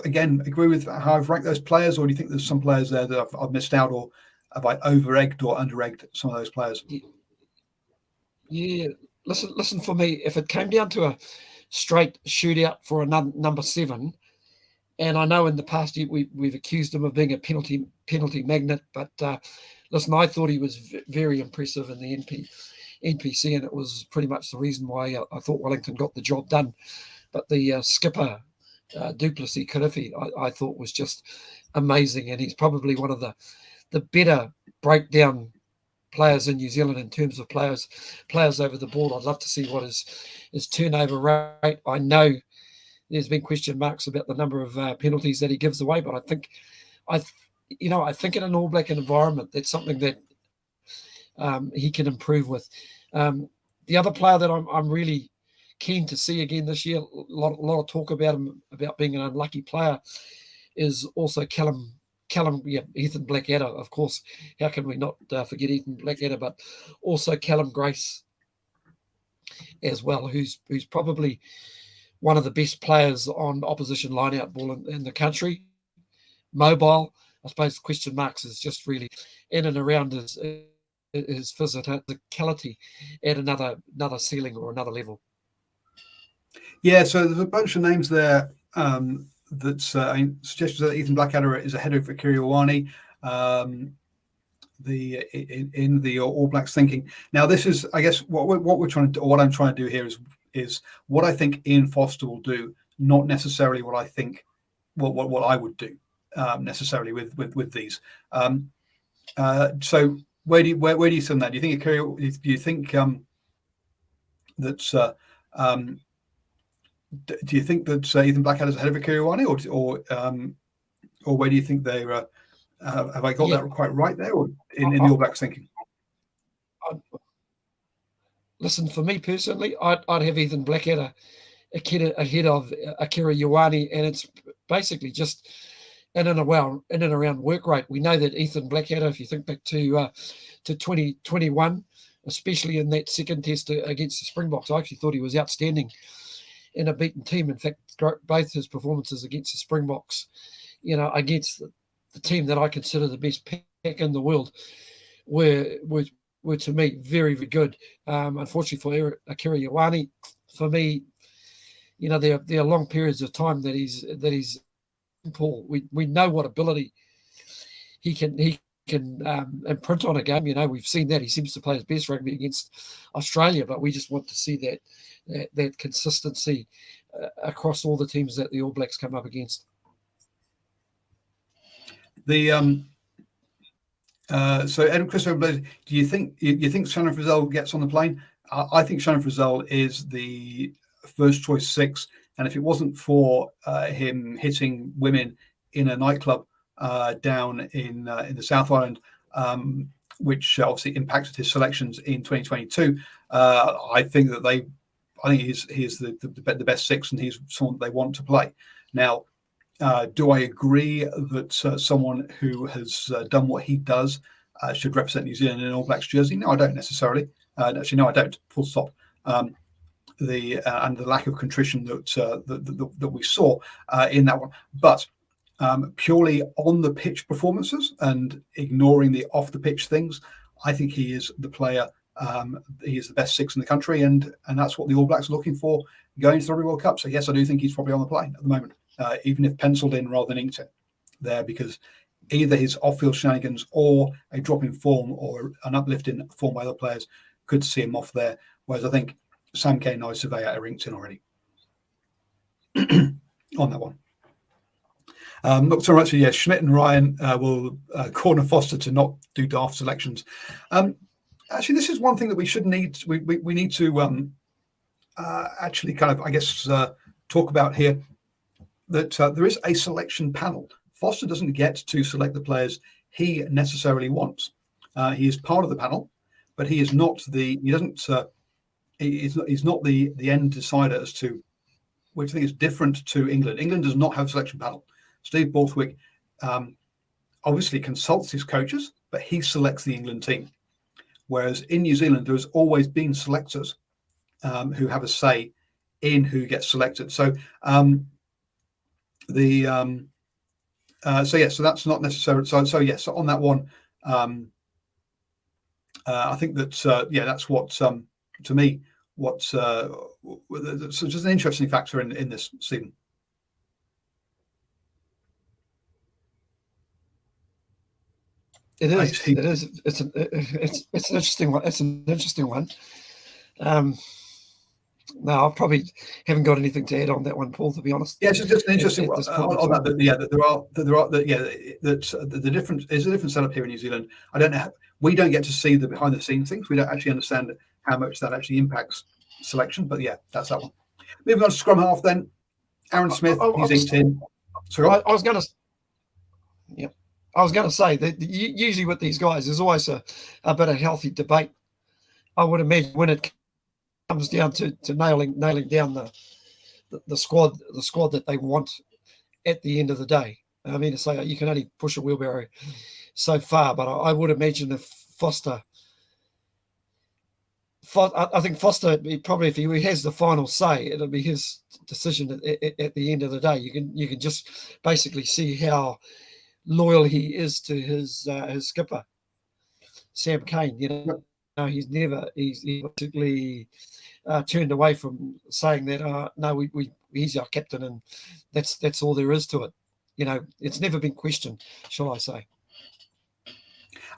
Speaker 1: Again, agree with how I've ranked those players, or do you think there's some players there that I've missed out, or have I over-egged or under-egged some of those players?
Speaker 2: Yeah, listen. For me, if it came down to a straight shootout for a number 7. And I know in the past we've accused him of being a penalty magnet, but listen, I thought he was very impressive in the NPC, and it was pretty much the reason why I thought Wellington got the job done. But the skipper, Duplessis Kirifi, I thought was just amazing, and he's probably one of the better breakdown players in New Zealand in terms of players over the ball. I'd love to see what his turnover rate. I know there's been question marks about the number of penalties that he gives away, but I think in an All Black environment, that's something that he can improve with. The other player that I'm really keen to see again this year, a lot of talk about him about being an unlucky player, is also Callum. Ethan Blackadder, of course. How can we not forget Ethan Blackadder? But also Callum Grace as well, who's probably one of the best players on opposition line-out ball in the country. Mobile, I suppose question marks is just really in and around his physicality at another ceiling or another level. Yeah,
Speaker 1: so there's a bunch of names there that's suggestions that Ethan Blackadder is ahead of Akira Ioane in the All Blacks thinking. Now, this is, I guess, what we're trying to do, or what I'm trying to do here is what I think Ian Foster will do, not necessarily what I think, what I would do necessarily with these. So where do you stand that? Do you think do you think that Ethan Blackadder is ahead of Akira Ioane, or where do you think they have I got that quite right there, or in the All Blacks thinking?
Speaker 2: Listen, for me personally, I'd have Ethan Blackadder ahead of Akira Ioane, and it's basically just in and around work rate. We know that Ethan Blackadder, if you think back to 2021, especially in that second test against the Springboks, I actually thought he was outstanding in a beaten team. In fact, both his performances against the Springboks, against the team that I consider the best pack in the world, were to me very, very good. Unfortunately for Akira Ioane, for me, there are long periods of time that he's Paul. We know what ability he can imprint on a game. We've seen that he seems to play his best rugby against Australia, but we just want to see that consistency across all the teams that the All Blacks come up against.
Speaker 1: So Adam Christopher, do you think Shannon Frizzell gets on the plane? I think Shannon Frizzell is the first choice 6, and if it wasn't for him hitting women in a nightclub down in the South Island, which obviously impacted his selections in 2022, I think he's the best 6, and he's someone they want to play. Now, do I agree that someone who has done what he does should represent New Zealand in an All Blacks jersey? No, I don't necessarily. Actually, no, I don't. Full stop. The lack of contrition that we saw in that one, but purely on the pitch performances and ignoring the off the pitch things, I think he is the player. He is the best six in the country, and that's what the All Blacks are looking for going to the Rugby World Cup. So yes, I do think he's probably on the plane at the moment, even if penciled in rather than inked it there, because either his off-field shenanigans or a drop in form or an uplift in form by other players could see him off there. Whereas I think Sam Cane and I Surveyor are inked in already on that one. Not so much. Yeah, Schmidt and Ryan will corner Foster to not do daft selections. Actually, this is one thing that we should need. We need to actually kind of, I guess, talk about here. That there is a selection panel. Foster doesn't get to select the players he necessarily wants. He is part of the panel, but he is not the. He doesn't. He's not the end decider as to which I think is different to England. England does not have a selection panel. Steve Borthwick obviously consults his coaches, but he selects the England team. Whereas in New Zealand, there has always been selectors who have a say in who gets selected. So so that's not necessarily. So yes, so on that one, I think that that's what to me what's just an interesting factor in this season.
Speaker 2: It is. It is. It's an interesting one. It's an interesting one. No, I probably haven't got anything to add on that one, Paul. To be honest.
Speaker 1: Yeah, it's just an interesting one on that. The difference is a different setup here in New Zealand. I don't know. We don't get to see the behind the scenes things. We don't actually understand how much that actually impacts selection. But yeah, that's that one. Moving on to scrum half then. Aaron Smith, he's inked in. So
Speaker 2: I was going to. Yeah. I was going to say that usually with these guys, there's always a bit of healthy debate. I would imagine when it comes down to nailing down the squad that they want at the end of the day. I mean, to say you can only push a wheelbarrow so far, but I would imagine if Foster, I think Foster probably, if he has the final say, it'll be his decision at the end of the day. You can just basically see how loyal he is to his skipper, Sam Cane. He's basically turned away from saying that no, he's our captain and that's all there is to it. It's never been questioned, shall I say?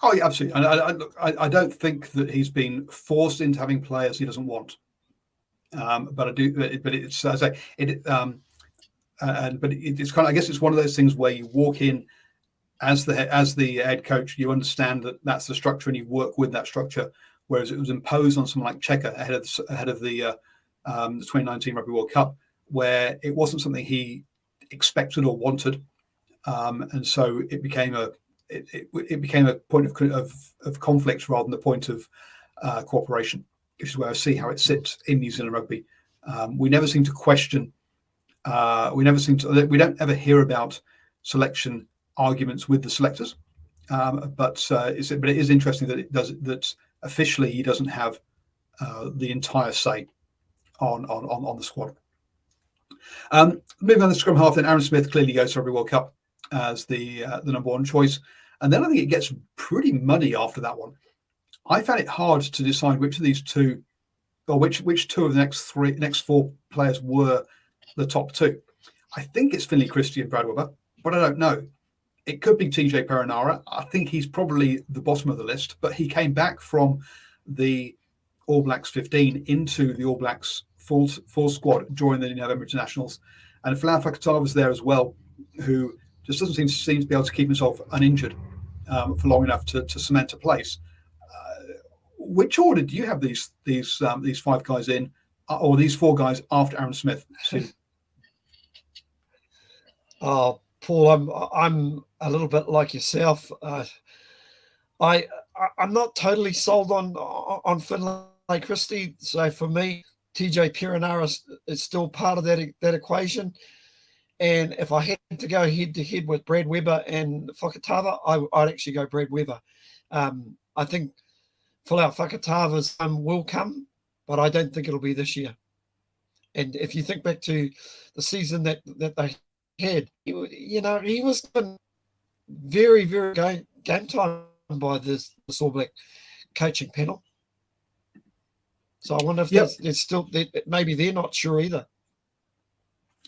Speaker 1: Oh, yeah, absolutely. And I don't think that he's been forced into having players he doesn't want. But I do. But it's as I say it. But it's kind of. I guess it's one of those things where you walk in as the head coach, you understand that that's the structure and you work with that structure. Whereas it was imposed on someone like Checker ahead of the 2019 Rugby World Cup, where it wasn't something he expected or wanted, and so it became a point of conflict rather than a point of cooperation, which is where I see how it sits in New Zealand rugby. We never seem to question. We don't ever hear about selection arguments with the selectors, but it is interesting that officially he doesn't have the entire say on the squad. Moving on to scrum half, then Aaron Smith clearly goes to Rugby World Cup as the number one choice, and then I think it gets pretty muddy after that one. I found it hard to decide which of these two, or which two of the next four players were the top two. I think it's Finlay Christie and Brad Weber, but I don't know. It could be TJ Perenara. I think he's probably the bottom of the list, but he came back from the All Blacks 15 into the All Blacks full squad during the November internationals. And Folau Fakatava was there as well, who just doesn't seem to be able to keep himself uninjured for long enough to cement a place. Which order do you have these five guys in, or these four guys after Aaron Smith?
Speaker 2: Paul, I'm a little bit like yourself. I'm not totally sold on Finlay Christie. So for me, TJ Perenara is still part of that equation. And if I had to go head to head with Brad Weber and Fakatava, I'd actually go Brad Weber. I think Folau Fakatava's will come, but I don't think it'll be this year. And if you think back to the season that they had. He was given very, very game time by this All Black coaching panel. So I wonder if there's still maybe they're not sure either.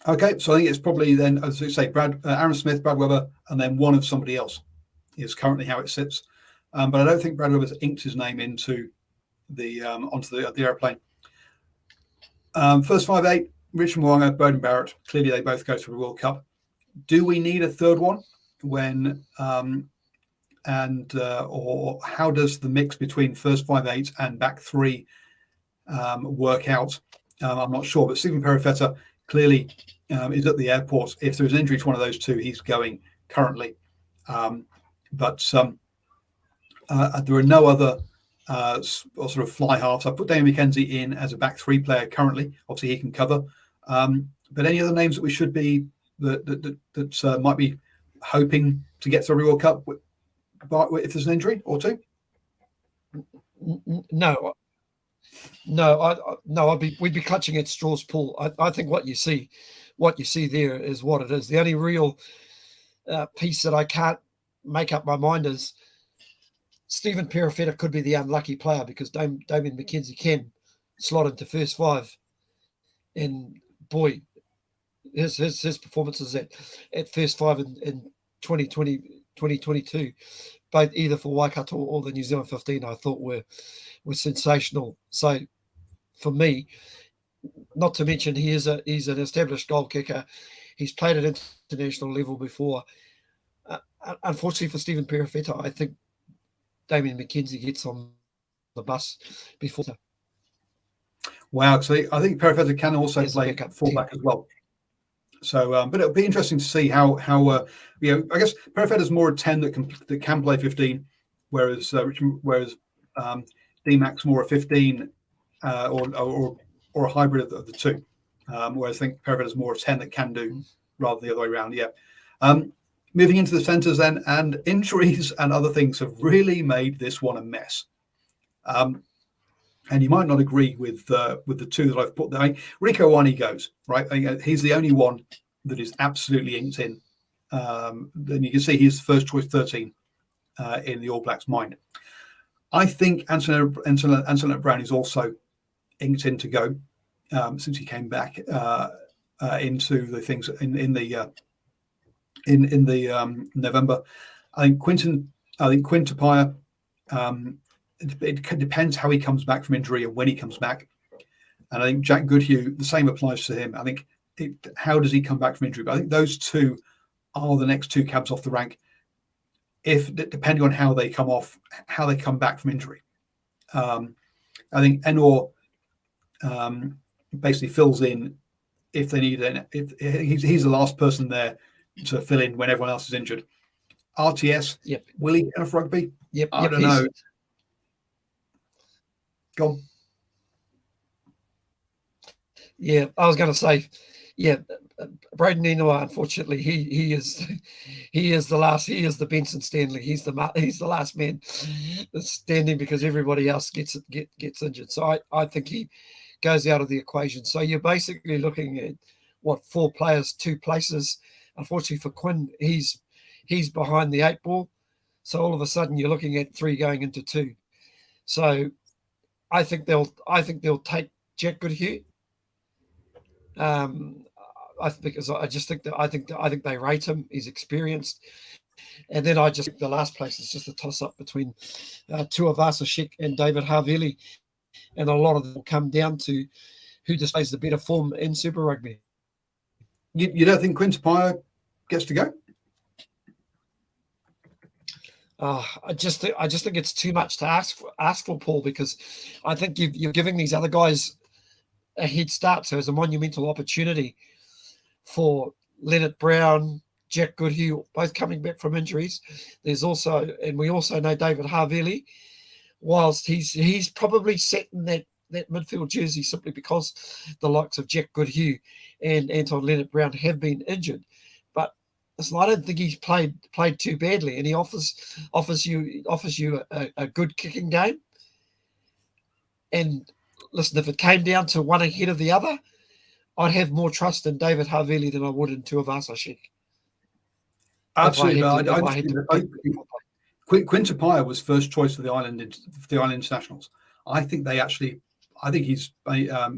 Speaker 1: Okay, so I think it's probably then, as you say, Aaron Smith, Brad Weber, and then one of somebody else is currently how it sits. But I don't think Brad Weber's inked his name into the onto the airplane. First 5-8, Richard Mwanga, Bowden Barrett. Clearly, they both go to the World Cup. Do we need a third one when or how does the mix between first 5-8 and back three work out? I'm not sure, but Stephen Perifetta clearly is at the airport. If there's an injury to one of those two, he's going currently. But there are no other sort of fly halves. I put Damien McKenzie in as a back three player currently. Obviously, he can cover. But any other names that we should be that might be hoping to get through a World Cup if there's an injury or two?
Speaker 2: No, we'd be clutching at straws, Paul. I think what you see there is what it is. The only real piece that I can't make up my mind is Stephen Perifetta could be the unlucky player because Damien McKenzie can slot into first five, and boy, his performances at first five in 2022, both either for Waikato or the New Zealand 15, I thought were sensational. So for me, not to mention he's an established goal kicker. He's played at international level before. Unfortunately for Stephen Perifetta, I think Damien McKenzie gets on the bus before.
Speaker 1: Wow, so I think Perifetta can also play fullback as well. So, but it'll be interesting to see how I guess Perifetta's more a 10 that can play 15, whereas D-Mac's more a 15 or a hybrid of the two. Whereas I think Perifetta's more a 10 that can do rather than the other way around. Yeah. Moving into the centres then, and injuries and other things have really made this one a mess. And you might not agree with the two that I've put there. Rico Wani goes, right? He's the only one that is absolutely inked in. Then you can see he's the first choice 13 in the All Blacks' mind. I think Antonio Brown is also inked in to go since he came back into the things in the November. I think Quinn Tupaia. It depends how he comes back from injury and when he comes back. And I think Jack Goodhue, the same applies to him. I think how does he come back from injury? But I think those two are the next two cabs off the rank. Depending on how they come back from injury. I think Enor basically fills in if they need it. He's the last person there to fill in when everyone else is injured. RTS,
Speaker 2: yep.
Speaker 1: Will he get enough rugby?
Speaker 2: Yep.
Speaker 1: I don't know. Go on.
Speaker 2: Yeah, I was going to say, Braden Enoa, unfortunately, he is the last. He is the Benson Stanley. He's the last man standing because everybody else gets injured. So I think he goes out of the equation. So you're basically looking at 4 players, 2 places. Unfortunately for Quinn, he's behind the 8 ball. So all of a sudden you're looking at 3 going into 2. So I think they'll take Jack Goodhue. Because I think they rate him. He's experienced, and then I just think the last place is just a toss up between Tuivasa Sheck and David Havili, and a lot of them will come down to who displays the better form in Super Rugby.
Speaker 1: You don't think Quinn Tupaia gets to go?
Speaker 2: I just think it's too much to ask for, Paul, because I think you're giving these other guys a head start. So it's a monumental opportunity for Leonard Brown, Jack Goodhue, both coming back from injuries. There's also, and we also know David Havili, whilst he's probably set in that midfield jersey simply because the likes of Jack Goodhue and Anton Leonard Brown have been injured. But listen, I don't think he's played too badly, and he offers you a good kicking game. And listen, if it came down to one ahead of the other, I'd have more trust in David Havili than I would in Tuivasa-Sheck.
Speaker 1: Absolutely, Quinn Tapia was first choice for the Island internationals. I think he's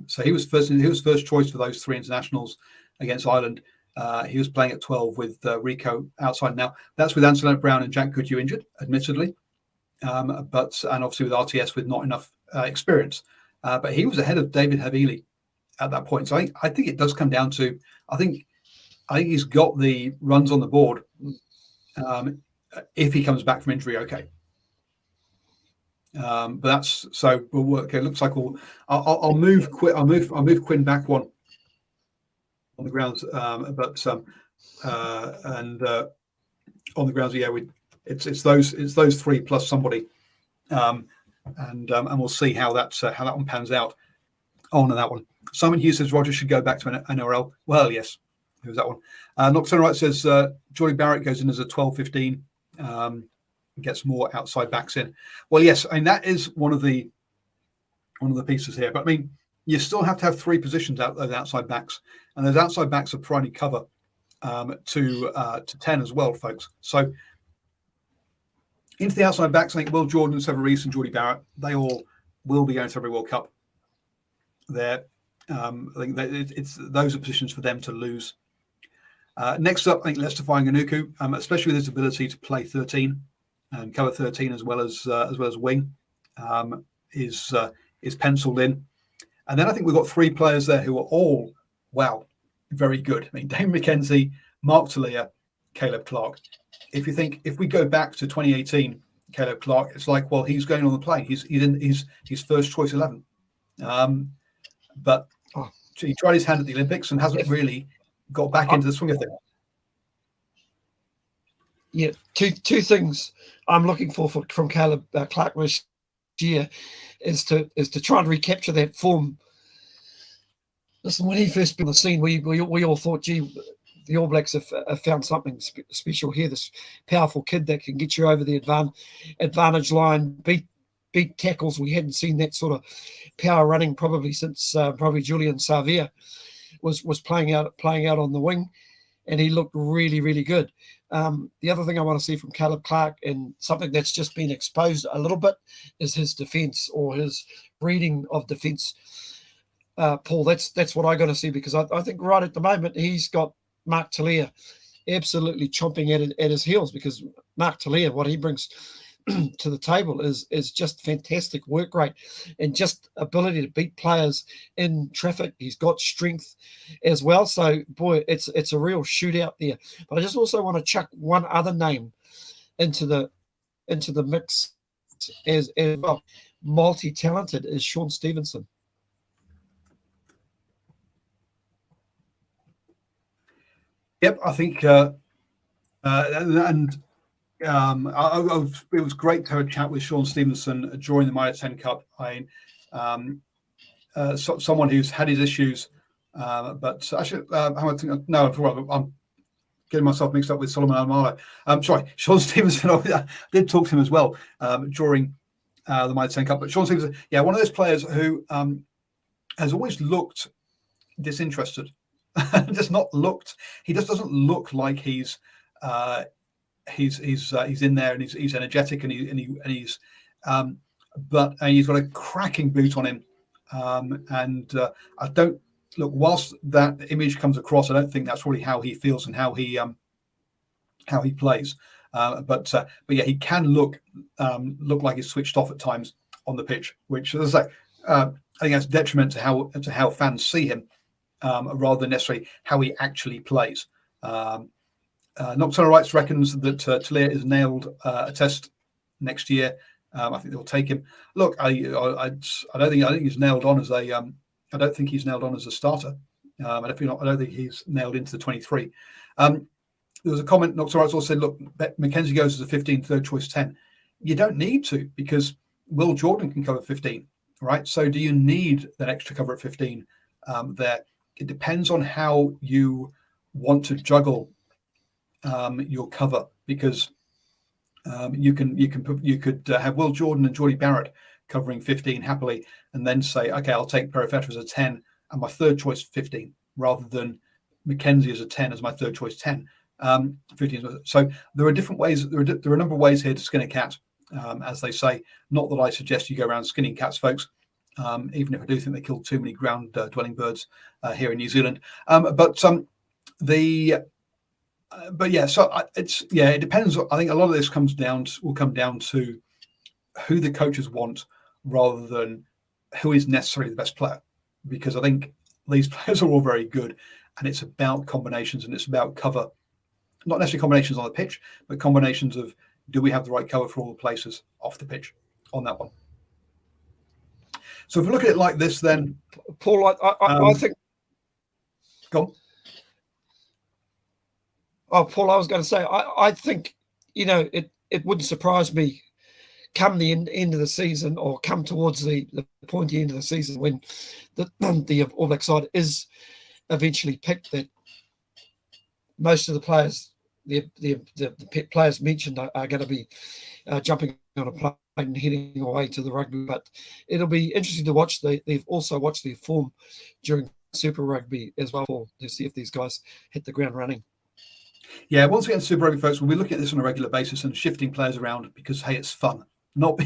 Speaker 1: so he was first choice for those 3 internationals against Ireland. He was playing at 12 with Rico outside. Now that's with Anselm Brown and Jack Goodhue injured, admittedly, and obviously with RTS with not enough experience. But he was ahead of David Havili at that point. So I think it does come down to I think he's got the runs on the board. If he comes back from injury, okay. But that's so we'll work. It looks like I'll move Quinn back one on the grounds, but and on the grounds, yeah, it's those 3 plus somebody, and we'll see how that one pans out. On that one, Simon Hughes says Roger should go back to an NRL. Well, yes, who's that one? Nocturne Right says Jordy Barrett goes in as a 12-15. Gets more outside backs in. Well, yes, I mean that is one of the pieces here. But I mean, you still have to have 3 positions out those outside backs, and those outside backs are providing cover to 10 as well, folks. So into the outside backs, I think Will Jordan, Trevor Reese, and Jordy Barrett, they all will be going to every World Cup. There, I think it's those are positions for them to lose. Next up, I think Lester Fainga'anuku, especially with his ability to play 13 and cover 13 as well as wing, is penciled in. And then I think we've got 3 players there who are all very good. I mean, Dane McKenzie, Mark Talia, Caleb Clark. If we go back to 2018, Caleb Clark, it's like, well, he's going on the plane. He's in his first choice 11. But he tried his hand at the Olympics and hasn't really got back into the swing of things.
Speaker 2: Yeah, two things I'm looking for from Caleb Clark this year is to try and recapture that form. Listen, when he first came on the scene, we all thought, gee, the All Blacks have found something special here. This powerful kid that can get you over the advantage line, beat tackles. We hadn't seen that sort of power running probably since Julian Savia was playing out on the wing, and he looked really, really good. The other thing I want to see from Caleb Clark, and something that's just been exposed a little bit, is his defence or his reading of defence. Paul, that's what I got to see, because I think right at the moment he's got Mark Talia absolutely chomping at his heels, because Mark Talia, what he brings to the table is just fantastic work rate and just ability to beat players in traffic. He's got strength as well. So boy, it's a real shootout there. But I just also want to chuck one other name into the mix as well. Multi-talented is Sean Stevenson.
Speaker 1: Yep, I think it was great to have a chat with Sean Stevenson during the Mitre 10 Cup. Someone who's had his issues, but actually, I'm getting myself mixed up with Solomon Almala. Sorry, Sean Stevenson. I did talk to him as well during the Mitre 10 Cup. But Sean Stevenson, yeah, one of those players who has always looked disinterested. Just not looked. He just doesn't look like he's in there and he's energetic and he's but he's got a cracking boot on him, and I don't look. Whilst that image comes across, I don't think that's really how he feels and how he plays. But yeah, he can look like he's switched off at times on the pitch, which, as I say, I think that's detriment to how fans see him. Rather than necessarily how he actually plays. Nocturnal Rights reckons that Talia is nailed a test next year. I think they'll take him. Look, I think he's nailed on as a. I don't think he's nailed on as a starter. I don't think he's nailed into the 23. There was a comment. Nocturnal Rights also said, "Look, Mackenzie goes as a 15, third choice 10. You don't need to, because Will Jordan can cover 15, right? So do you need that extra cover at 15 there? It depends on how you want to juggle your cover, because you could have Will Jordan and Jordy Barrett covering 15 happily, and then say, okay, I'll take Perifetra as a 10 and my third choice 15. rather than Mackenzie as a 10 as my third choice 10. 15. So there are different ways. There are a number of ways here to skin a cat, as they say. Not that I suggest you go around skinning cats, folks. Even if I do think they kill too many ground dwelling birds here in New Zealand. But yeah, so it depends. I think a lot of this will come down to who the coaches want rather than who is necessarily the best player, because I think these players are all very good, and it's about combinations and it's about cover, not necessarily combinations on the pitch, but combinations of, do we have the right cover for all the places off the pitch on that one. So if we look at it like this, then
Speaker 2: Paul, I think.
Speaker 1: Go on.
Speaker 2: Oh, Paul, I was going to say, I think, it wouldn't surprise me come the end of the season, or come towards the pointy end of the season, when the All Black side is eventually picked, that most of the players, the players mentioned, are going to be jumping on a plane and heading away to the rugby. But it'll be interesting to watch. They've also watched their form during Super Rugby as well, to see if these guys hit the ground running.
Speaker 1: Yeah, once we get to Super Rugby, folks, we'll be looking at this on a regular basis and shifting players around because, hey, it's fun. Not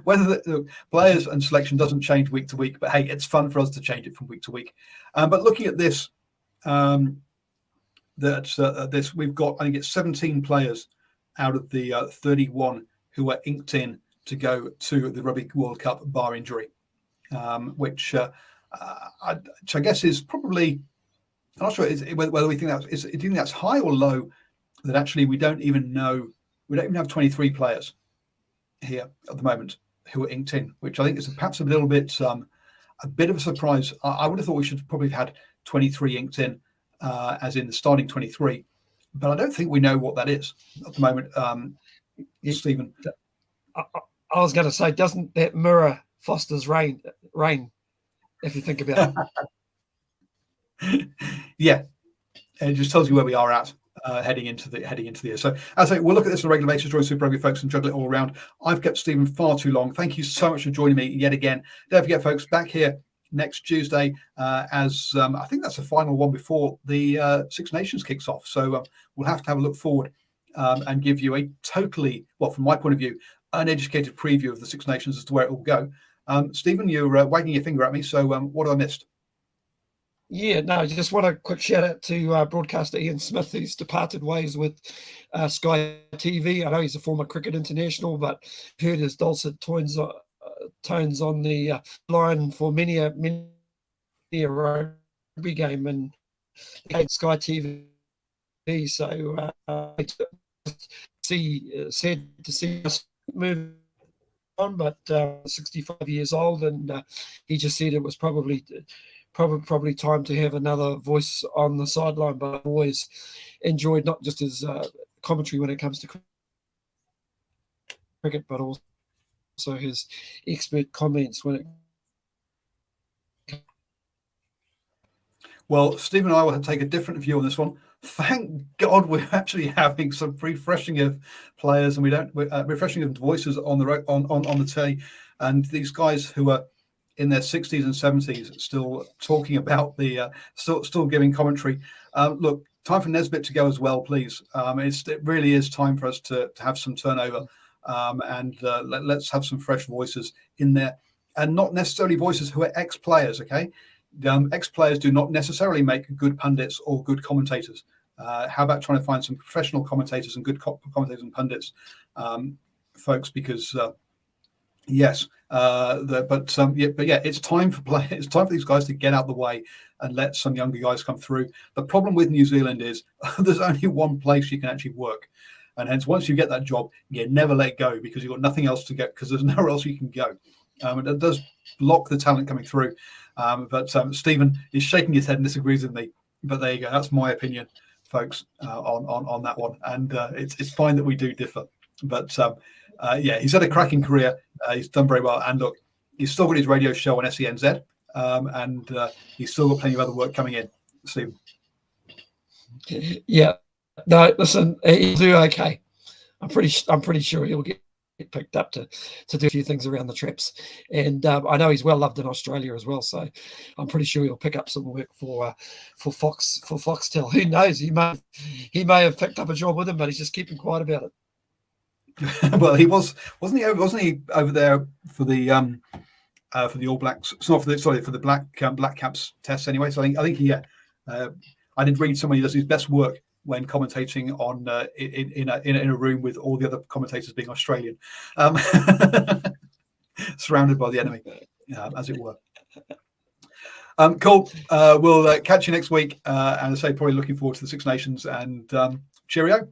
Speaker 1: whether the players and selection doesn't change week to week, but hey, it's fun for us to change it from week to week. But looking at this, we've got, I think it's 17 players out of the 31 who are inked in to go to the Rugby World Cup bar injury, which I guess is probably, I'm not sure whether we think do you think that's high or low, that actually we don't even have 23 players here at the moment who are inked in, which I think is perhaps a bit of a surprise. I would have thought we should probably have had 23 inked in, as in the starting 23, but I don't think we know what that is at the moment. Stephen,
Speaker 2: I was going to say, doesn't that mirror Foster's reign? If you think about
Speaker 1: it. Yeah, it just tells you where we are at heading into the year. So as I say, we'll look at this on a regular basis during Super Rugby, folks, and juggle it all around. I've kept Stephen far too long. Thank you so much for joining me yet again. Don't forget, folks, back here next Tuesday, as I think that's the final one before the Six Nations kicks off. So we'll have to have a look forward and give you a totally, well, from my point of view, uneducated preview of the Six Nations as to where it will go. Stephen, you're wagging your finger at me. So what have I missed?
Speaker 2: Yeah, no, I just want a quick shout out to broadcaster Ian Smith, who's departed ways with Sky TV. I know he's a former cricket international, but heard his dulcet tones on the line for many a rugby game, and Sky TV. So sad to see us move on, but 65 years old, and he just said it was probably time to have another voice on the sideline. But I've always enjoyed not just his commentary when it comes to cricket, but also his expert comments when it.
Speaker 1: Well, Stephen and I will take a different view on this one. Thank God we're actually having some refreshing of players, and we don't refreshing of voices on the telly, and these guys who are in their 60s and 70s still talking about the still giving commentary. Look, time for Nesbitt to go as well, please. It really is time for us to have some turnover, and let's have some fresh voices in there, and not necessarily voices who are ex-players. Okay, ex-players do not necessarily make good pundits or good commentators. How about trying to find some professional commentators and good commentators and pundits, folks? Because yes, but it's time for play. It's time for these guys to get out the way and let some younger guys come through. The problem with New Zealand is there's only one place you can actually work, and hence once you get that job, you never let go because you've got nothing else to get, because there's nowhere else you can go. And it does block the talent coming through. But Stephen is shaking his head and disagrees with me. But there you go. That's my opinion, folks, on that one. And it's fine that we do differ. But yeah, he's had a cracking career. He's done very well. And look, he's still got his radio show on SENZ, and he's still got plenty of other work coming in. Stephen.
Speaker 2: Yeah. No, listen, he'll do okay. I'm pretty sure he'll get picked up to do a few things around the traps. And I know he's well loved in Australia as well, so I'm pretty sure he'll pick up some work for Foxtel. Who knows? He may have picked up a job with him, but he's just keeping quiet about it.
Speaker 1: Well, he wasn't he over there for the All Blacks? It's not for the Black Caps test anyway. So I think he. I did read somebody does his best work when commentating on in a room with all the other commentators being Australian, surrounded by the enemy, as it were. Cool. We'll catch you next week, and I say probably looking forward to the Six Nations, and cheerio.